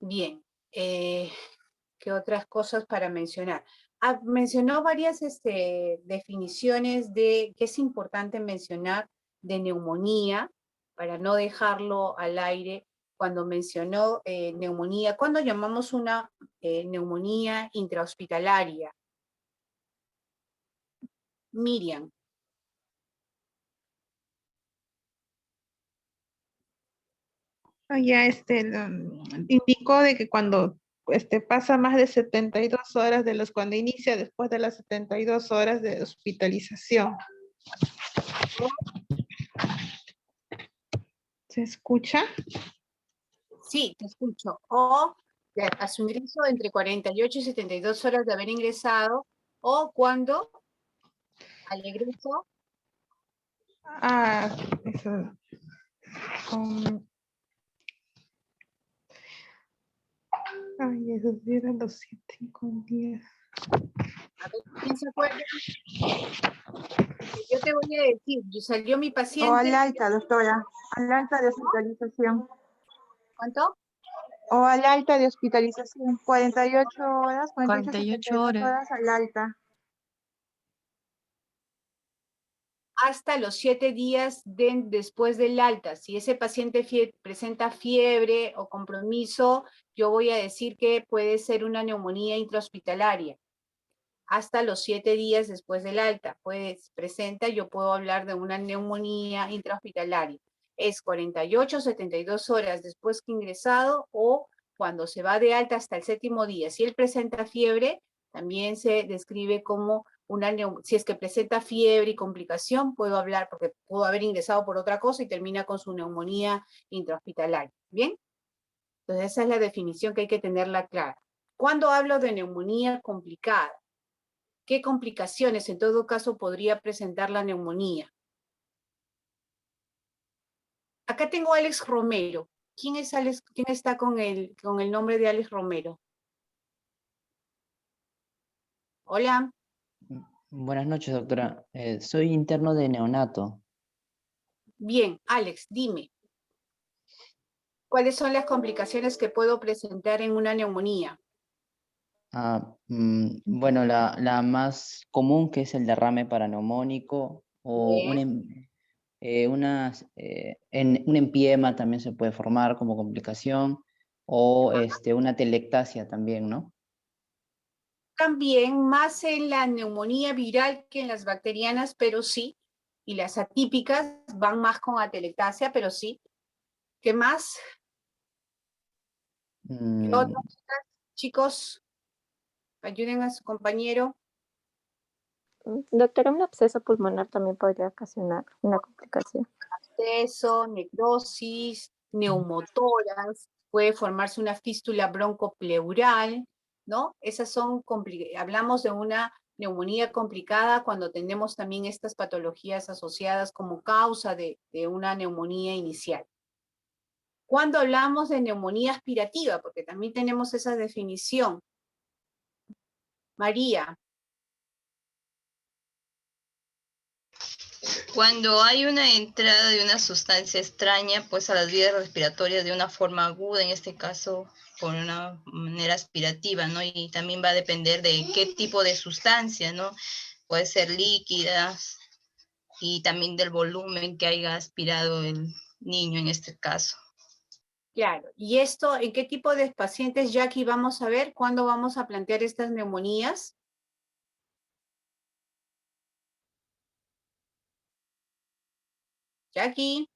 Bien, ¿qué otras cosas para mencionar? Mencionó varias definiciones de que es importante mencionar de neumonía, para no dejarlo al aire. Cuando mencionó neumonía, ¿cuándo llamamos una neumonía intrahospitalaria? Miriam.
Ya indicó de que cuando pasa más de 72 horas de cuando inicia después de las 72 horas de hospitalización. ¿Se escucha?
Sí, te escucho. O a su ingreso entre 48 y 72 horas de haber ingresado, o cuando al egreso.
Eso. Um, Ay, esos eran los 7 con 10.
A ver, ¿quién se acuerda? Yo te voy a decir, salió mi
O
paciente.
al alta, doctora. Al alta de hospitalización.
¿Cuánto?
O al alta de hospitalización. 48 horas, 48,
48
72
horas.
horas al alta.
Hasta los 7 días después del alta. Si ese paciente presenta fiebre o compromiso, yo voy a decir que puede ser una neumonía intrahospitalaria. Hasta los 7 días después del alta, pues presenta, yo puedo hablar de una neumonía intrahospitalaria. Es 48, 72 horas después que ingresado o cuando se va de alta hasta el 7º día. Si él presenta fiebre, también se describe como si es que presenta fiebre y complicación, puedo hablar porque pudo haber ingresado por otra cosa y termina con su neumonía intrahospitalaria. ¿Bien? Entonces esa es la definición que hay que tenerla clara. ¿Cuándo hablo de neumonía complicada? ¿Qué complicaciones en todo caso podría presentar la neumonía? Acá tengo a Alex Romero. ¿Quién es Alex? ¿Quién está con el nombre de Alex Romero? Hola.
Buenas noches, doctora. Soy interno de neonato.
Bien, Alex, dime. ¿Cuáles son las complicaciones que puedo presentar en una neumonía?
Bueno, la más común, que es el derrame paraneumónico o
Bien.
un empiema también se puede formar como complicación, o una telectasia también, ¿no?
También más en la neumonía viral que en las bacterianas, pero sí. Y las atípicas van más con atelectasia, pero sí. ¿Qué más? ¿Qué otras, chicos? Ayuden a su compañero.
Doctora, un absceso pulmonar también podría ocasionar una complicación.
Absceso, necrosis, neumotórax, puede formarse una fístula broncopleural, ¿no? Esas son, hablamos de una neumonía complicada cuando tenemos también estas patologías asociadas como causa de una neumonía inicial. Cuando hablamos de neumonía aspirativa, porque también tenemos esa definición. María.
Cuando hay una entrada de una sustancia extraña, pues a las vías respiratorias de una forma aguda, en este caso por una manera aspirativa, ¿no? Y también va a depender de qué tipo de sustancia, ¿no? Puede ser líquidas y también del volumen que haya aspirado el niño en este caso.
Claro, ¿y esto en qué tipo de pacientes, Jackie, vamos a ver? ¿Cuándo vamos a plantear estas neumonías? Jackie.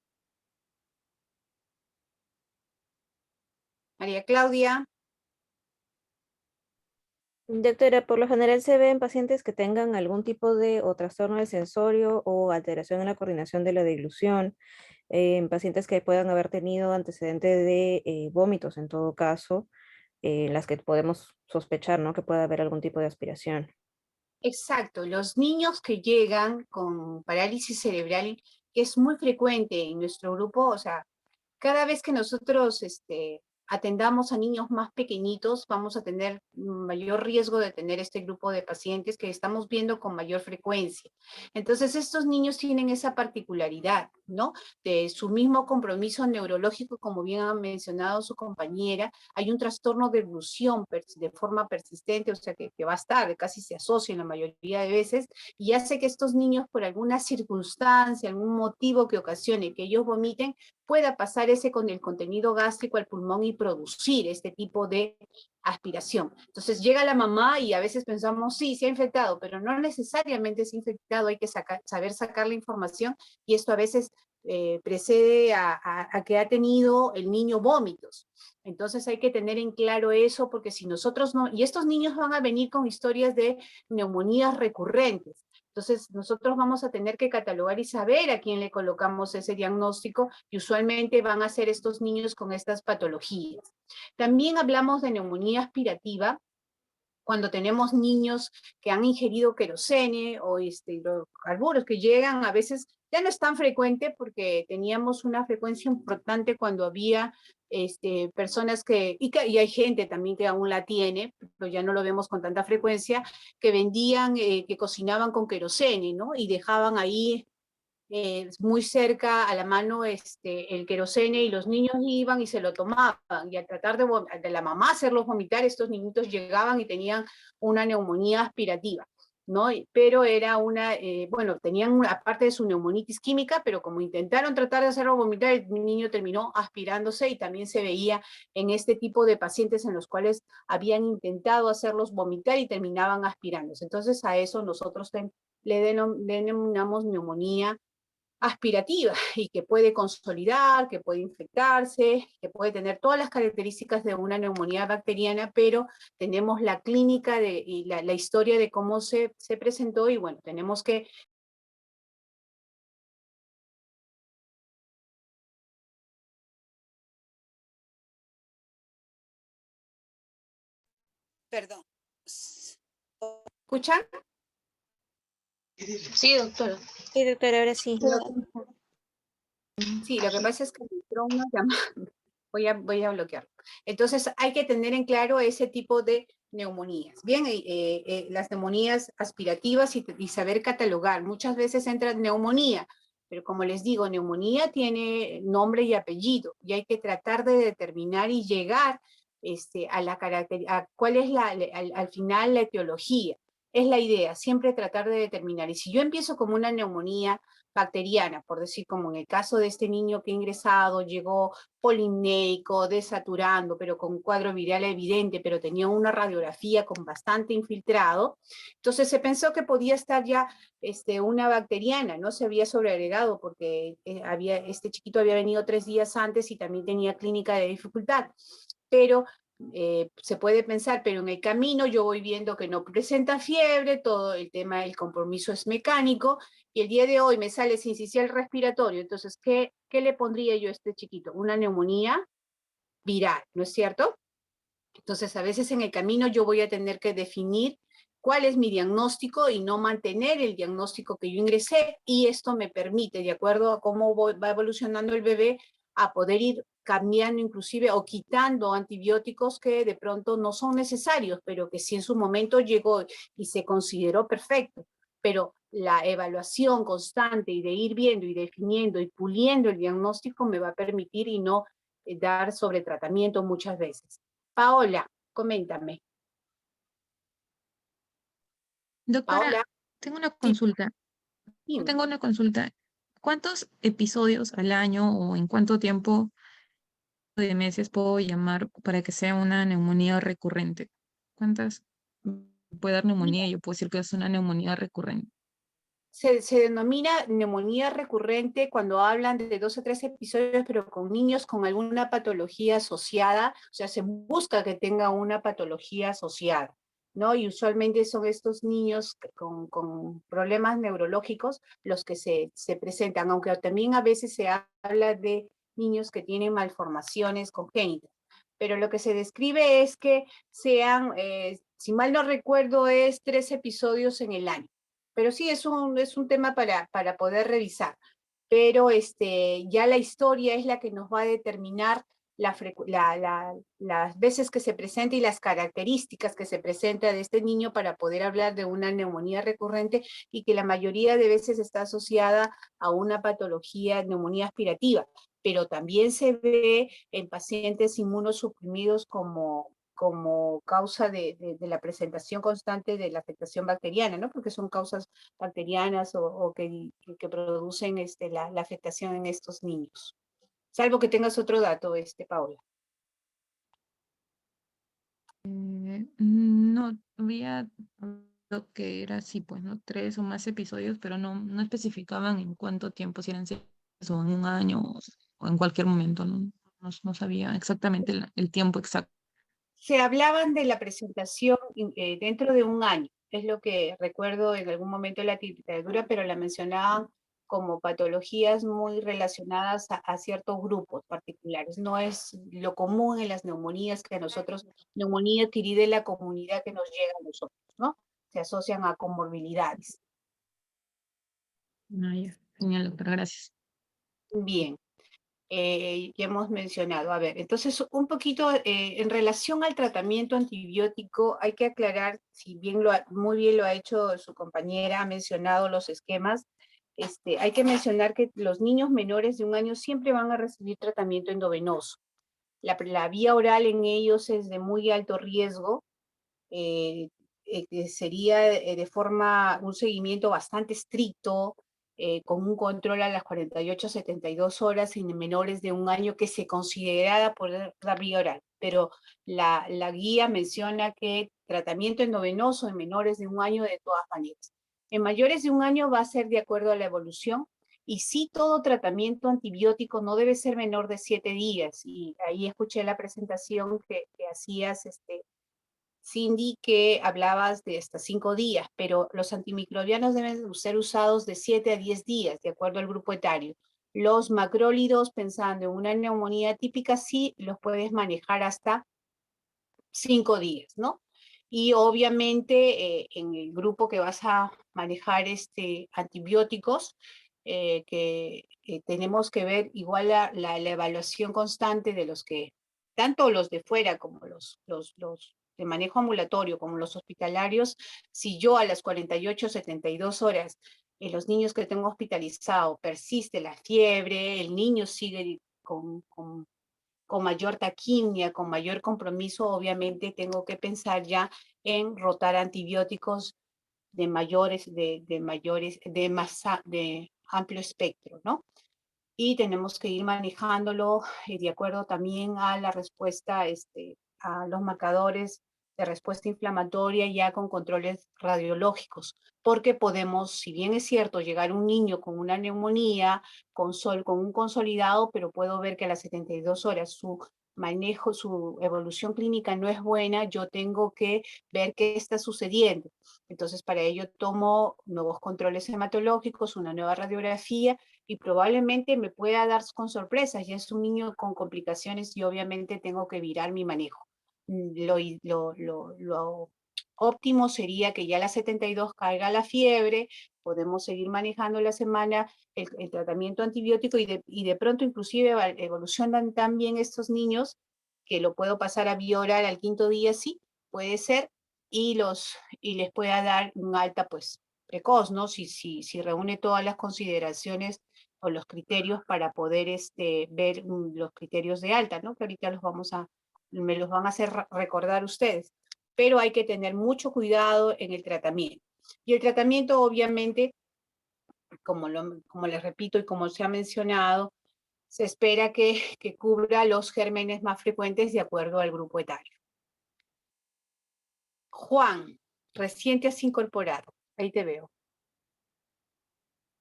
María Claudia.
Doctora, por lo general se ve en pacientes que tengan algún tipo de o trastorno del sensorio o alteración en la coordinación de la deglución, en pacientes que puedan haber tenido antecedentes de vómitos en todo caso, en las que podemos sospechar, ¿no?, que pueda haber algún tipo de aspiración.
Exacto, los niños que llegan con parálisis cerebral, que es muy frecuente en nuestro grupo, o sea, cada vez que nosotros atendamos a niños más pequeñitos, vamos a tener mayor riesgo de tener este grupo de pacientes que estamos viendo con mayor frecuencia. Entonces, estos niños tienen esa particularidad, ¿no? De su mismo compromiso neurológico, como bien ha mencionado su compañera, hay un trastorno de evolución de forma persistente, o sea, que va a estar, casi se asocia en la mayoría de veces, y hace que estos niños, por alguna circunstancia, algún motivo que ocasione que ellos vomiten, pueda pasar ese con el contenido gástrico al pulmón y producir este tipo de aspiración. Entonces llega la mamá y a veces pensamos, sí, se ha infectado, pero no necesariamente se ha infectado, hay que saber sacar la información y esto a veces precede a que ha tenido el niño vómitos. Entonces hay que tener en claro eso porque si nosotros no, y estos niños van a venir con historias de neumonías recurrentes. Entonces, nosotros vamos a tener que catalogar y saber a quién le colocamos ese diagnóstico y usualmente van a ser estos niños con estas patologías. También hablamos de neumonía aspirativa, cuando tenemos niños que han ingerido querosene o hidrocarburos que llegan a veces Ya no es tan frecuente porque teníamos una frecuencia importante cuando había personas y hay gente también que aún la tiene, pero ya no lo vemos con tanta frecuencia, que vendían, que cocinaban con querosene, ¿no? Y dejaban ahí muy cerca a la mano el querosene y los niños iban y se lo tomaban. Y al tratar de la mamá hacerlos vomitar, estos niñitos llegaban y tenían una neumonía aspirativa, ¿no? Pero era bueno, tenían aparte de su neumonitis química, pero como intentaron tratar de hacerlo vomitar, el niño terminó aspirándose y también se veía en este tipo de pacientes en los cuales habían intentado hacerlos vomitar y terminaban aspirándose. Entonces a eso nosotros le denominamos neumonía aspirativa y que puede consolidar, que puede infectarse, que puede tener todas las características de una neumonía bacteriana, pero tenemos la clínica y la historia de cómo se presentó y bueno, tenemos que... Perdón. ¿Escuchan?
Sí, doctora.
Sí, doctora, ahora sí.
Sí, lo que pasa es que me entró una llamada. Voy a bloquearlo. Entonces, hay que tener en claro ese tipo de neumonías. Bien, las neumonías aspirativas y saber catalogar. Muchas veces entra neumonía, pero como les digo, neumonía tiene nombre y apellido, y hay que tratar de determinar y llegar a cuál es al final la etiología. Es la idea, siempre tratar de determinar. Y si yo empiezo como una neumonía bacteriana, por decir, como en el caso de este niño que ha ingresado, llegó polimnéico, desaturando, pero con un cuadro viral evidente, pero tenía una radiografía con bastante infiltrado. Entonces se pensó que podía estar ya una bacteriana, no se había sobreagregado porque este chiquito había venido 3 días antes y también tenía clínica de dificultad. Pero se puede pensar, pero en el camino yo voy viendo que no presenta fiebre, todo el tema del compromiso es mecánico, y el día de hoy me sale sincicial respiratorio. Entonces, ¿qué le pondría yo a este chiquito? Una neumonía viral, ¿no es cierto? Entonces, a veces en el camino yo voy a tener que definir cuál es mi diagnóstico y no mantener el diagnóstico que yo ingresé, y esto me permite, de acuerdo a cómo va evolucionando el bebé, a poder ir cambiando inclusive o quitando antibióticos que de pronto no son necesarios, pero que sí en su momento llegó y se consideró perfecto. Pero la evaluación constante y de ir viendo y definiendo y puliendo el diagnóstico me va a permitir y no dar sobretratamiento muchas veces. Paola, coméntame.
Doctora,
Paola,
tengo una
sí,
consulta.
dime.
Tengo una consulta. ¿Cuántos episodios al año o en cuánto tiempo de meses puedo llamar para que sea una neumonía recurrente? ¿Cuántas puede dar neumonía? Yo puedo decir que es una neumonía recurrente.
Se denomina neumonía recurrente cuando hablan de 2 o 3 episodios, pero con niños con alguna patología asociada, o sea, se busca que tenga una patología asociada, ¿no? Y usualmente son estos niños con problemas neurológicos los que se presentan, aunque también a veces se habla de niños que tienen malformaciones congénitas. Pero lo que se describe es que sean, si mal no recuerdo, es 3 episodios en el año. Pero sí, es un tema para poder revisar. Pero ya la historia es la que nos va a determinar las veces que se presenta y las características que se presenta de este niño para poder hablar de una neumonía recurrente, y que la mayoría de veces está asociada a una patología, neumonía aspirativa, pero también se ve en pacientes inmunosuprimidos como causa de la presentación constante de la afectación bacteriana, ¿no? Porque son causas bacterianas o que producen la afectación en estos niños. Salvo que tengas otro dato, Paola.
No, había lo que era así, pues, ¿no? 3 o más episodios, pero no especificaban en cuánto tiempo, si eran 6 o en un año o en cualquier momento, no sabía exactamente el tiempo exacto.
Se hablaban de la presentación dentro de un año, es lo que recuerdo en algún momento de la literatura, pero la mencionaban como patologías muy relacionadas a ciertos grupos particulares. No es lo común en las neumonías que a nosotros, neumonía adquirida en la comunidad que nos llega a nosotros, ¿no? Se asocian a comorbilidades.
Ah, ya. Genial, doctora, gracias.
Bien. Ya hemos mencionado. A ver, entonces un poquito en relación al tratamiento antibiótico, hay que aclarar, si bien muy bien lo ha hecho su compañera, ha mencionado los esquemas, hay que mencionar que los niños menores de 1 año siempre van a recibir tratamiento endovenoso. La vía oral en ellos es de muy alto riesgo, que sería de forma, un seguimiento bastante estricto, con un control a las 48 72 horas en menores de 1 año que se considerara por la vía oral. Pero la guía menciona que tratamiento endovenoso en menores de 1 año de todas maneras. En mayores de 1 año va a ser de acuerdo a la evolución, y sí, todo tratamiento antibiótico no debe ser menor de 7 días. Y ahí escuché la presentación que hacías, Cindy, que hablabas de hasta 5 días, pero los antimicrobianos deben ser usados de 7 a 10 días, de acuerdo al grupo etario. Los macrólidos, pensando en una neumonía típica, sí los puedes manejar hasta 5 días, ¿no? Y obviamente en el grupo que vas a manejar antibióticos, que tenemos que ver igual la evaluación constante de los que, tanto los de fuera como los de manejo ambulatorio, como los hospitalarios. Si yo a las 48, 72 horas, en los niños que tengo hospitalizado, persiste la fiebre, el niño sigue con mayor taquimia, con mayor compromiso, obviamente tengo que pensar ya en rotar antibióticos de de amplio espectro, ¿no? Y tenemos que ir manejándolo de acuerdo también a la respuesta, a los marcadores de respuesta inflamatoria, ya con controles radiológicos, porque podemos, si bien es cierto, llegar un niño con una neumonía, con un consolidado, pero puedo ver que a las 72 horas su manejo, su evolución clínica no es buena, yo tengo que ver qué está sucediendo. Entonces, para ello tomo nuevos controles hematológicos, una nueva radiografía, y probablemente me pueda dar con sorpresas. Ya es un niño con complicaciones y obviamente tengo que virar mi manejo. Lo óptimo sería que ya a las 72 caiga la fiebre, podemos seguir manejando la semana el tratamiento antibiótico, y de pronto inclusive evolucionan tan bien estos niños que lo puedo pasar a vía oral al 5.º día, sí, puede ser, y les pueda dar un alta pues precoz, ¿no? Si reúne todas las consideraciones o los criterios para poder ver los criterios de alta, ¿no? Que ahorita me los van a hacer recordar ustedes. Pero hay que tener mucho cuidado en el tratamiento. Y el tratamiento, obviamente, como les repito y como se ha mencionado, se espera que cubra los gérmenes más frecuentes de acuerdo al grupo etario. Juan, recién te has incorporado. Ahí te veo.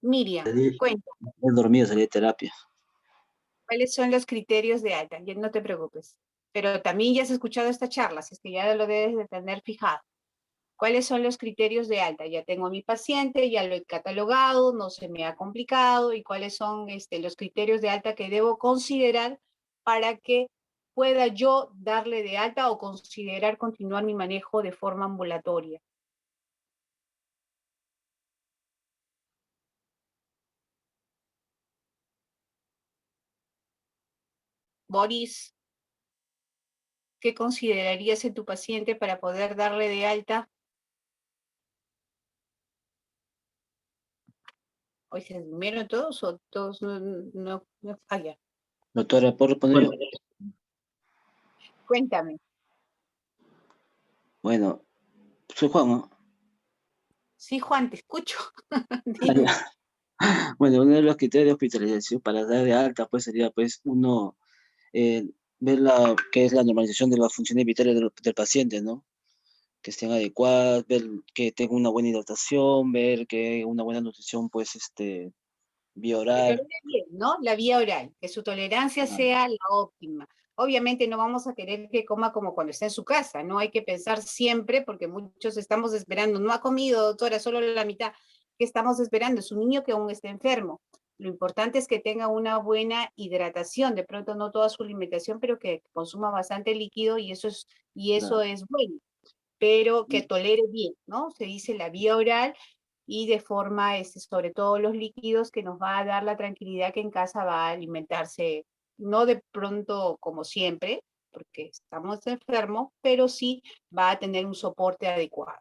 Miriam, cuenta.
He dormido, salí de terapia.
¿Cuáles son los criterios de alta? Ya no te preocupes. Pero también ya has escuchado esta charla, así es que ya lo debes de tener fijado. ¿Cuáles son los criterios de alta? Ya tengo a mi paciente, ya lo he catalogado, no se me ha complicado. ¿Y cuáles son los criterios de alta que debo considerar para que pueda yo darle de alta o considerar continuar mi manejo de forma ambulatoria? Boris, ¿qué considerarías en tu paciente para poder darle de alta? Oye, ¿se durmieron todos o todos no fallan?
Doctora, ¿puedo responder yo?
Cuéntame.
Bueno, soy Juan, ¿no?
Sí, Juan, te escucho. Dime.
Bueno, uno de los criterios de hospitalización para dar de alta, pues sería, pues, uno, ver qué es la normalización de las funciones vitales del paciente, ¿no? Que estén adecuadas, ver que tenga una buena hidratación, ver que una buena nutrición, pues, vía
Que
oral.
tolere bien, ¿no? La vía oral, que su tolerancia sea la óptima. Obviamente no vamos a querer que coma como cuando está en su casa, no hay que pensar siempre, porque muchos estamos esperando, no ha comido, doctora, solo la mitad. ¿Qué estamos esperando? Es un niño que aún está enfermo. Lo importante es que tenga una buena hidratación, de pronto no toda su alimentación, pero que consuma bastante líquido, y eso es bueno, pero que tolere bien, ¿no? Se dice la vía oral. y de forma, sobre todo los líquidos, que nos va a dar la tranquilidad que en casa va a alimentarse, no de pronto como siempre, porque estamos enfermos, pero sí va a tener un soporte adecuado.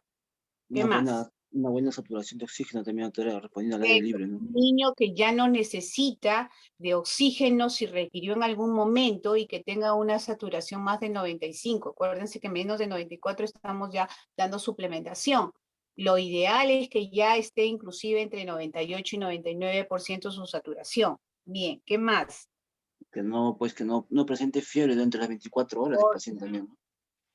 ¿Qué más?
Una buena saturación de oxígeno también, doctora, respondiendo al aire libre, ¿no?
Un niño que ya no necesita de oxígeno si requirió en algún momento y que tenga una saturación más de 95. Acuérdense que menos de 94 estamos ya dando suplementación. Lo ideal es que ya esté inclusive entre 98 y 99% su saturación. Bien, ¿qué más?
Que no presente fiebre dentro de las 24 horas el paciente también, ¿no?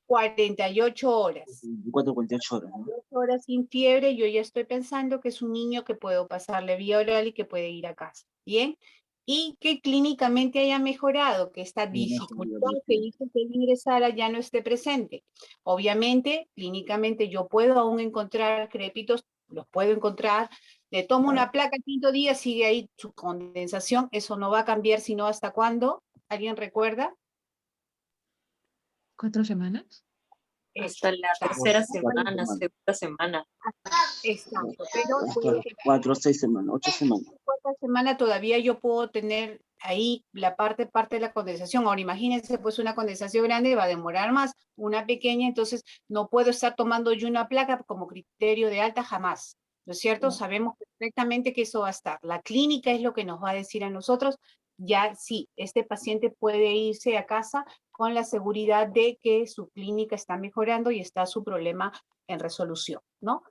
48 horas.
24, 48 horas, ¿no?
48 horas sin fiebre, yo ya estoy pensando que es un niño que puedo pasarle vía oral y que puede ir a casa. ¿Bien? Y que clínicamente haya mejorado, que esta dificultad que hizo que él ingresara ya no esté presente. Obviamente, clínicamente yo puedo aún encontrar crépitos, los puedo encontrar, le tomo una placa el quinto día, sigue ahí su condensación, eso no va a cambiar sino hasta cuándo. ¿Alguien recuerda?
4 semanas.
Hasta la tercera semana, segunda semana.
Exacto, pero
4, 6 semanas, 8 semanas.
Cuarta semana todavía yo puedo tener ahí la parte de la condensación. Ahora imagínense, pues una condensación grande va a demorar más, una pequeña, entonces no puedo estar tomando yo una placa como criterio de alta jamás. ¿No es cierto? Sabemos perfectamente que eso va a estar. La clínica es lo que nos va a decir a nosotros, ya sí, este paciente puede irse a casa con la seguridad de que su clínica está mejorando y está su problema en resolución, ¿no?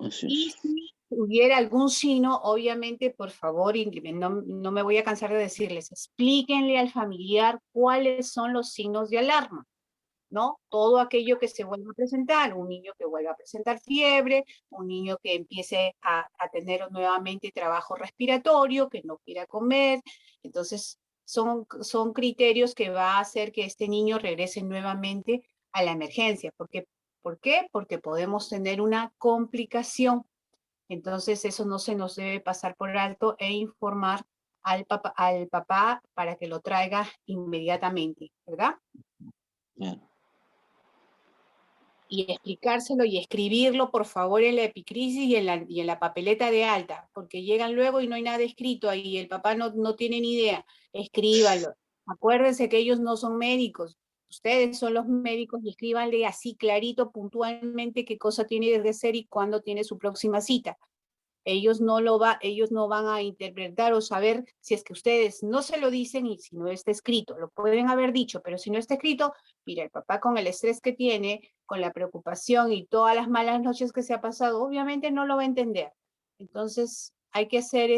Y si hubiera algún signo, obviamente, por favor, no me voy a cansar de decirles, explíquenle al familiar cuáles son los signos de alarma, ¿no? Todo aquello que se vuelva a presentar, un niño que vuelva a presentar fiebre, un niño que empiece a tener nuevamente trabajo respiratorio, que no quiera comer, entonces son criterios que va a hacer que este niño regrese nuevamente a la emergencia. ¿Por qué? Porque podemos tener una complicación. Entonces eso no se nos debe pasar por alto e informar al papá para que lo traiga inmediatamente, ¿verdad? Y explicárselo y escribirlo, por favor, en la epicrisis y en la papeleta de alta, porque llegan luego y no hay nada escrito ahí, el papá no tiene ni idea. Escríbanlo. Acuérdense que ellos no son médicos, ustedes son los médicos y escríbanle así clarito, puntualmente, qué cosa tiene que hacer y cuándo tiene su próxima cita. Ellos no van a interpretar o saber si es que ustedes no se lo dicen y si no está escrito. Lo pueden haber dicho, pero si no está escrito, mira, el papá con el estrés que tiene, con la preocupación y todas las malas noches que se ha pasado, obviamente no lo va a entender. Entonces, hay que ser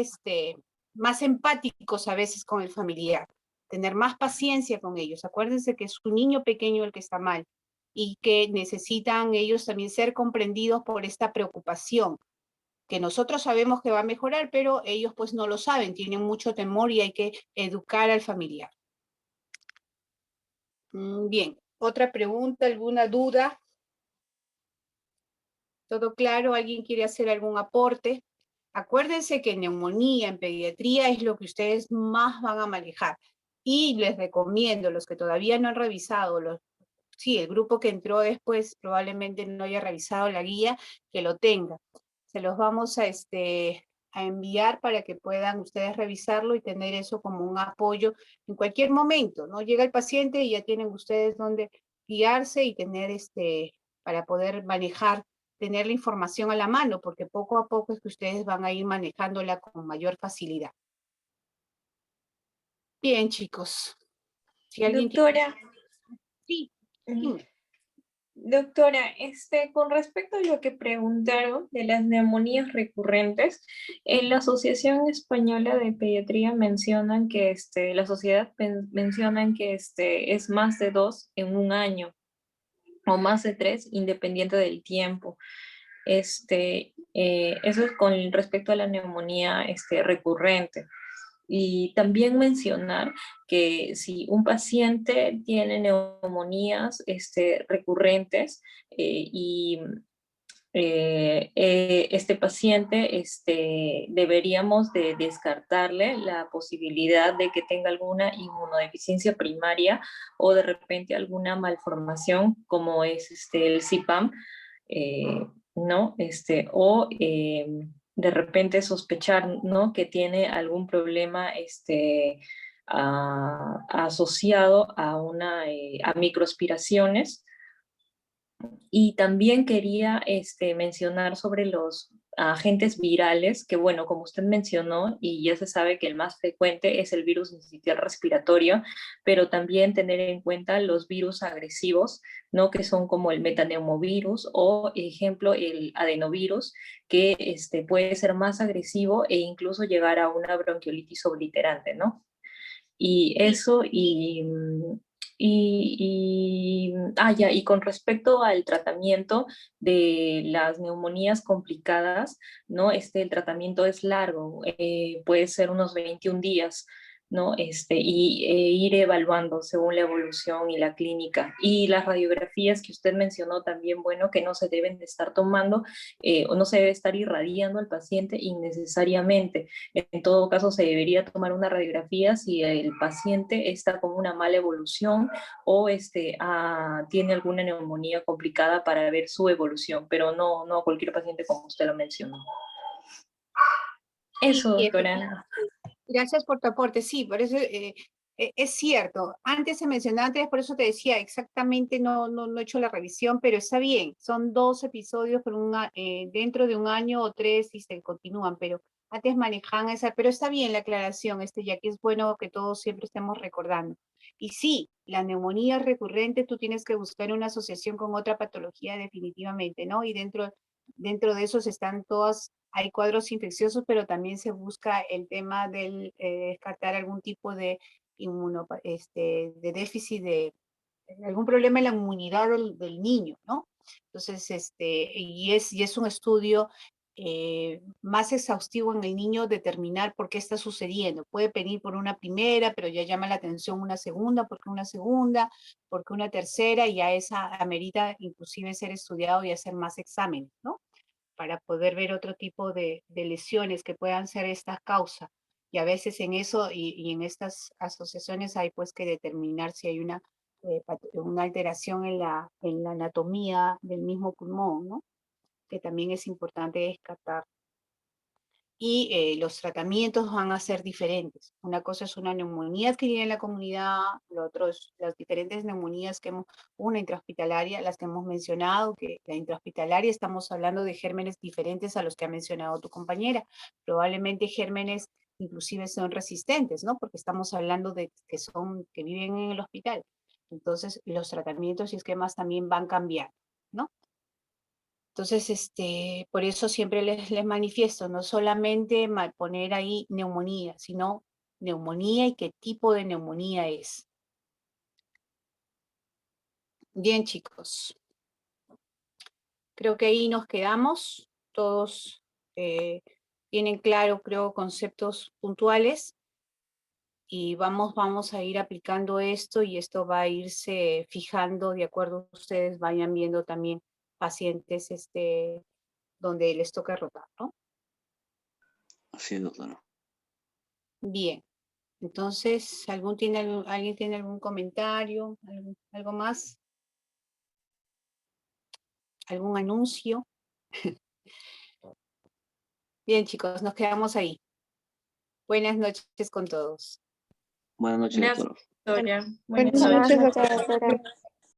más empáticos a veces con el familiar, tener más paciencia con ellos. Acuérdense que es un niño pequeño el que está mal y que necesitan ellos también ser comprendidos por esta preocupación, que nosotros sabemos que va a mejorar, pero ellos pues no lo saben, tienen mucho temor y hay que educar al familiar. Bien, otra pregunta, alguna duda. ¿Todo claro? ¿Alguien quiere hacer algún aporte? Acuérdense que neumonía en pediatría es lo que ustedes más van a manejar. Y les recomiendo, los que todavía no han revisado, el grupo que entró después probablemente no haya revisado la guía, que lo tenga. Se los vamos a enviar para que puedan ustedes revisarlo y tener eso como un apoyo en cualquier momento, ¿no? Llega el paciente y ya tienen ustedes donde guiarse y tener para poder manejar, tener la información a la mano, porque poco a poco es que ustedes van a ir manejándola con mayor facilidad. Bien, chicos. Si alguien
Doctora.
Sí.
Doctora, con respecto a lo que preguntaron de las neumonías recurrentes, en la Asociación Española de Pediatría mencionan que la sociedad mencionan que es más de 2 en un año o más de 3 independiente del tiempo. Eso es con respecto a la neumonía recurrente. Y también mencionar que si un paciente tiene neumonías recurrentes y este paciente deberíamos de descartarle la posibilidad de que tenga alguna inmunodeficiencia primaria o de repente alguna malformación como es el CIPAM, ¿no? de repente sospechar, ¿no? Que tiene algún problema asociado a a microaspiraciones. Y también quería mencionar sobre los agentes virales, que bueno, como usted mencionó, y ya se sabe que el más frecuente es el virus sincitial respiratorio, pero también tener en cuenta los virus agresivos, ¿no? Que son como el metaneumovirus o, ejemplo, el adenovirus, que puede ser más agresivo e incluso llegar a una bronquiolitis obliterante, ¿no? Y eso, y con respecto al tratamiento de las neumonías complicadas, ¿no? El tratamiento es largo, puede ser unos 21 días, ¿no? Ir evaluando según la evolución y la clínica. Y las radiografías que usted mencionó también, bueno, que no se deben de estar tomando o no se debe estar irradiando al paciente innecesariamente. En todo caso, se debería tomar una radiografía si el paciente está con una mala evolución o tiene alguna neumonía complicada para ver su evolución, pero no cualquier paciente como usted lo mencionó. Eso, doctora.
Gracias por tu aporte. Sí, por eso es cierto. Antes se mencionaba, antes por eso te decía, exactamente no he hecho la revisión, pero está bien. Son 2 episodios por dentro de un año o 3 y se continúan, pero antes manejaban esa, pero está bien la aclaración, ya que es bueno que todos siempre estemos recordando. Y sí, la neumonía recurrente, tú tienes que buscar una asociación con otra patología definitivamente, ¿no? Y dentro de esos están todas, hay cuadros infecciosos, pero también se busca el tema del descartar algún tipo de de déficit de algún problema en la inmunidad del niño, ¿no? Entonces, y es un estudio más exhaustivo en el niño determinar por qué está sucediendo. Puede venir por una primera, pero ya llama la atención una segunda, porque una tercera, y ya esa amerita inclusive ser estudiado y hacer más exámenes, ¿no? Para poder ver otro tipo de lesiones que puedan ser esta causa. Y a veces en eso y en estas asociaciones hay pues que determinar si hay una alteración en la anatomía del mismo pulmón, ¿no? Que también es importante descartar. Y los tratamientos van a ser diferentes. Una cosa es una neumonía adquirida en la comunidad, lo otro es las diferentes neumonías una intrahospitalaria, las que hemos mencionado, que la intrahospitalaria estamos hablando de gérmenes diferentes a los que ha mencionado tu compañera. Probablemente gérmenes inclusive son resistentes, ¿no? Porque estamos hablando de que viven en el hospital. Entonces, los tratamientos y esquemas también van cambiando, ¿no? Entonces, por eso siempre les manifiesto, no solamente poner ahí neumonía, sino neumonía y qué tipo de neumonía es. Bien, chicos. Creo que ahí nos quedamos. Todos tienen claro, creo, conceptos puntuales. Y vamos a ir aplicando esto y esto va a irse fijando de acuerdo a ustedes vayan viendo también pacientes donde les toca rotar, ¿no?
Así es, doctora.
Bien, entonces, ¿alguien tiene algún comentario? ¿Algo más? ¿Algún anuncio? Bien, chicos, nos quedamos ahí. Buenas noches con todos.
Buenas noches,
Gracias,
doctora.
doctora.
Buenas
Buenas
noches,
noches.
doctora.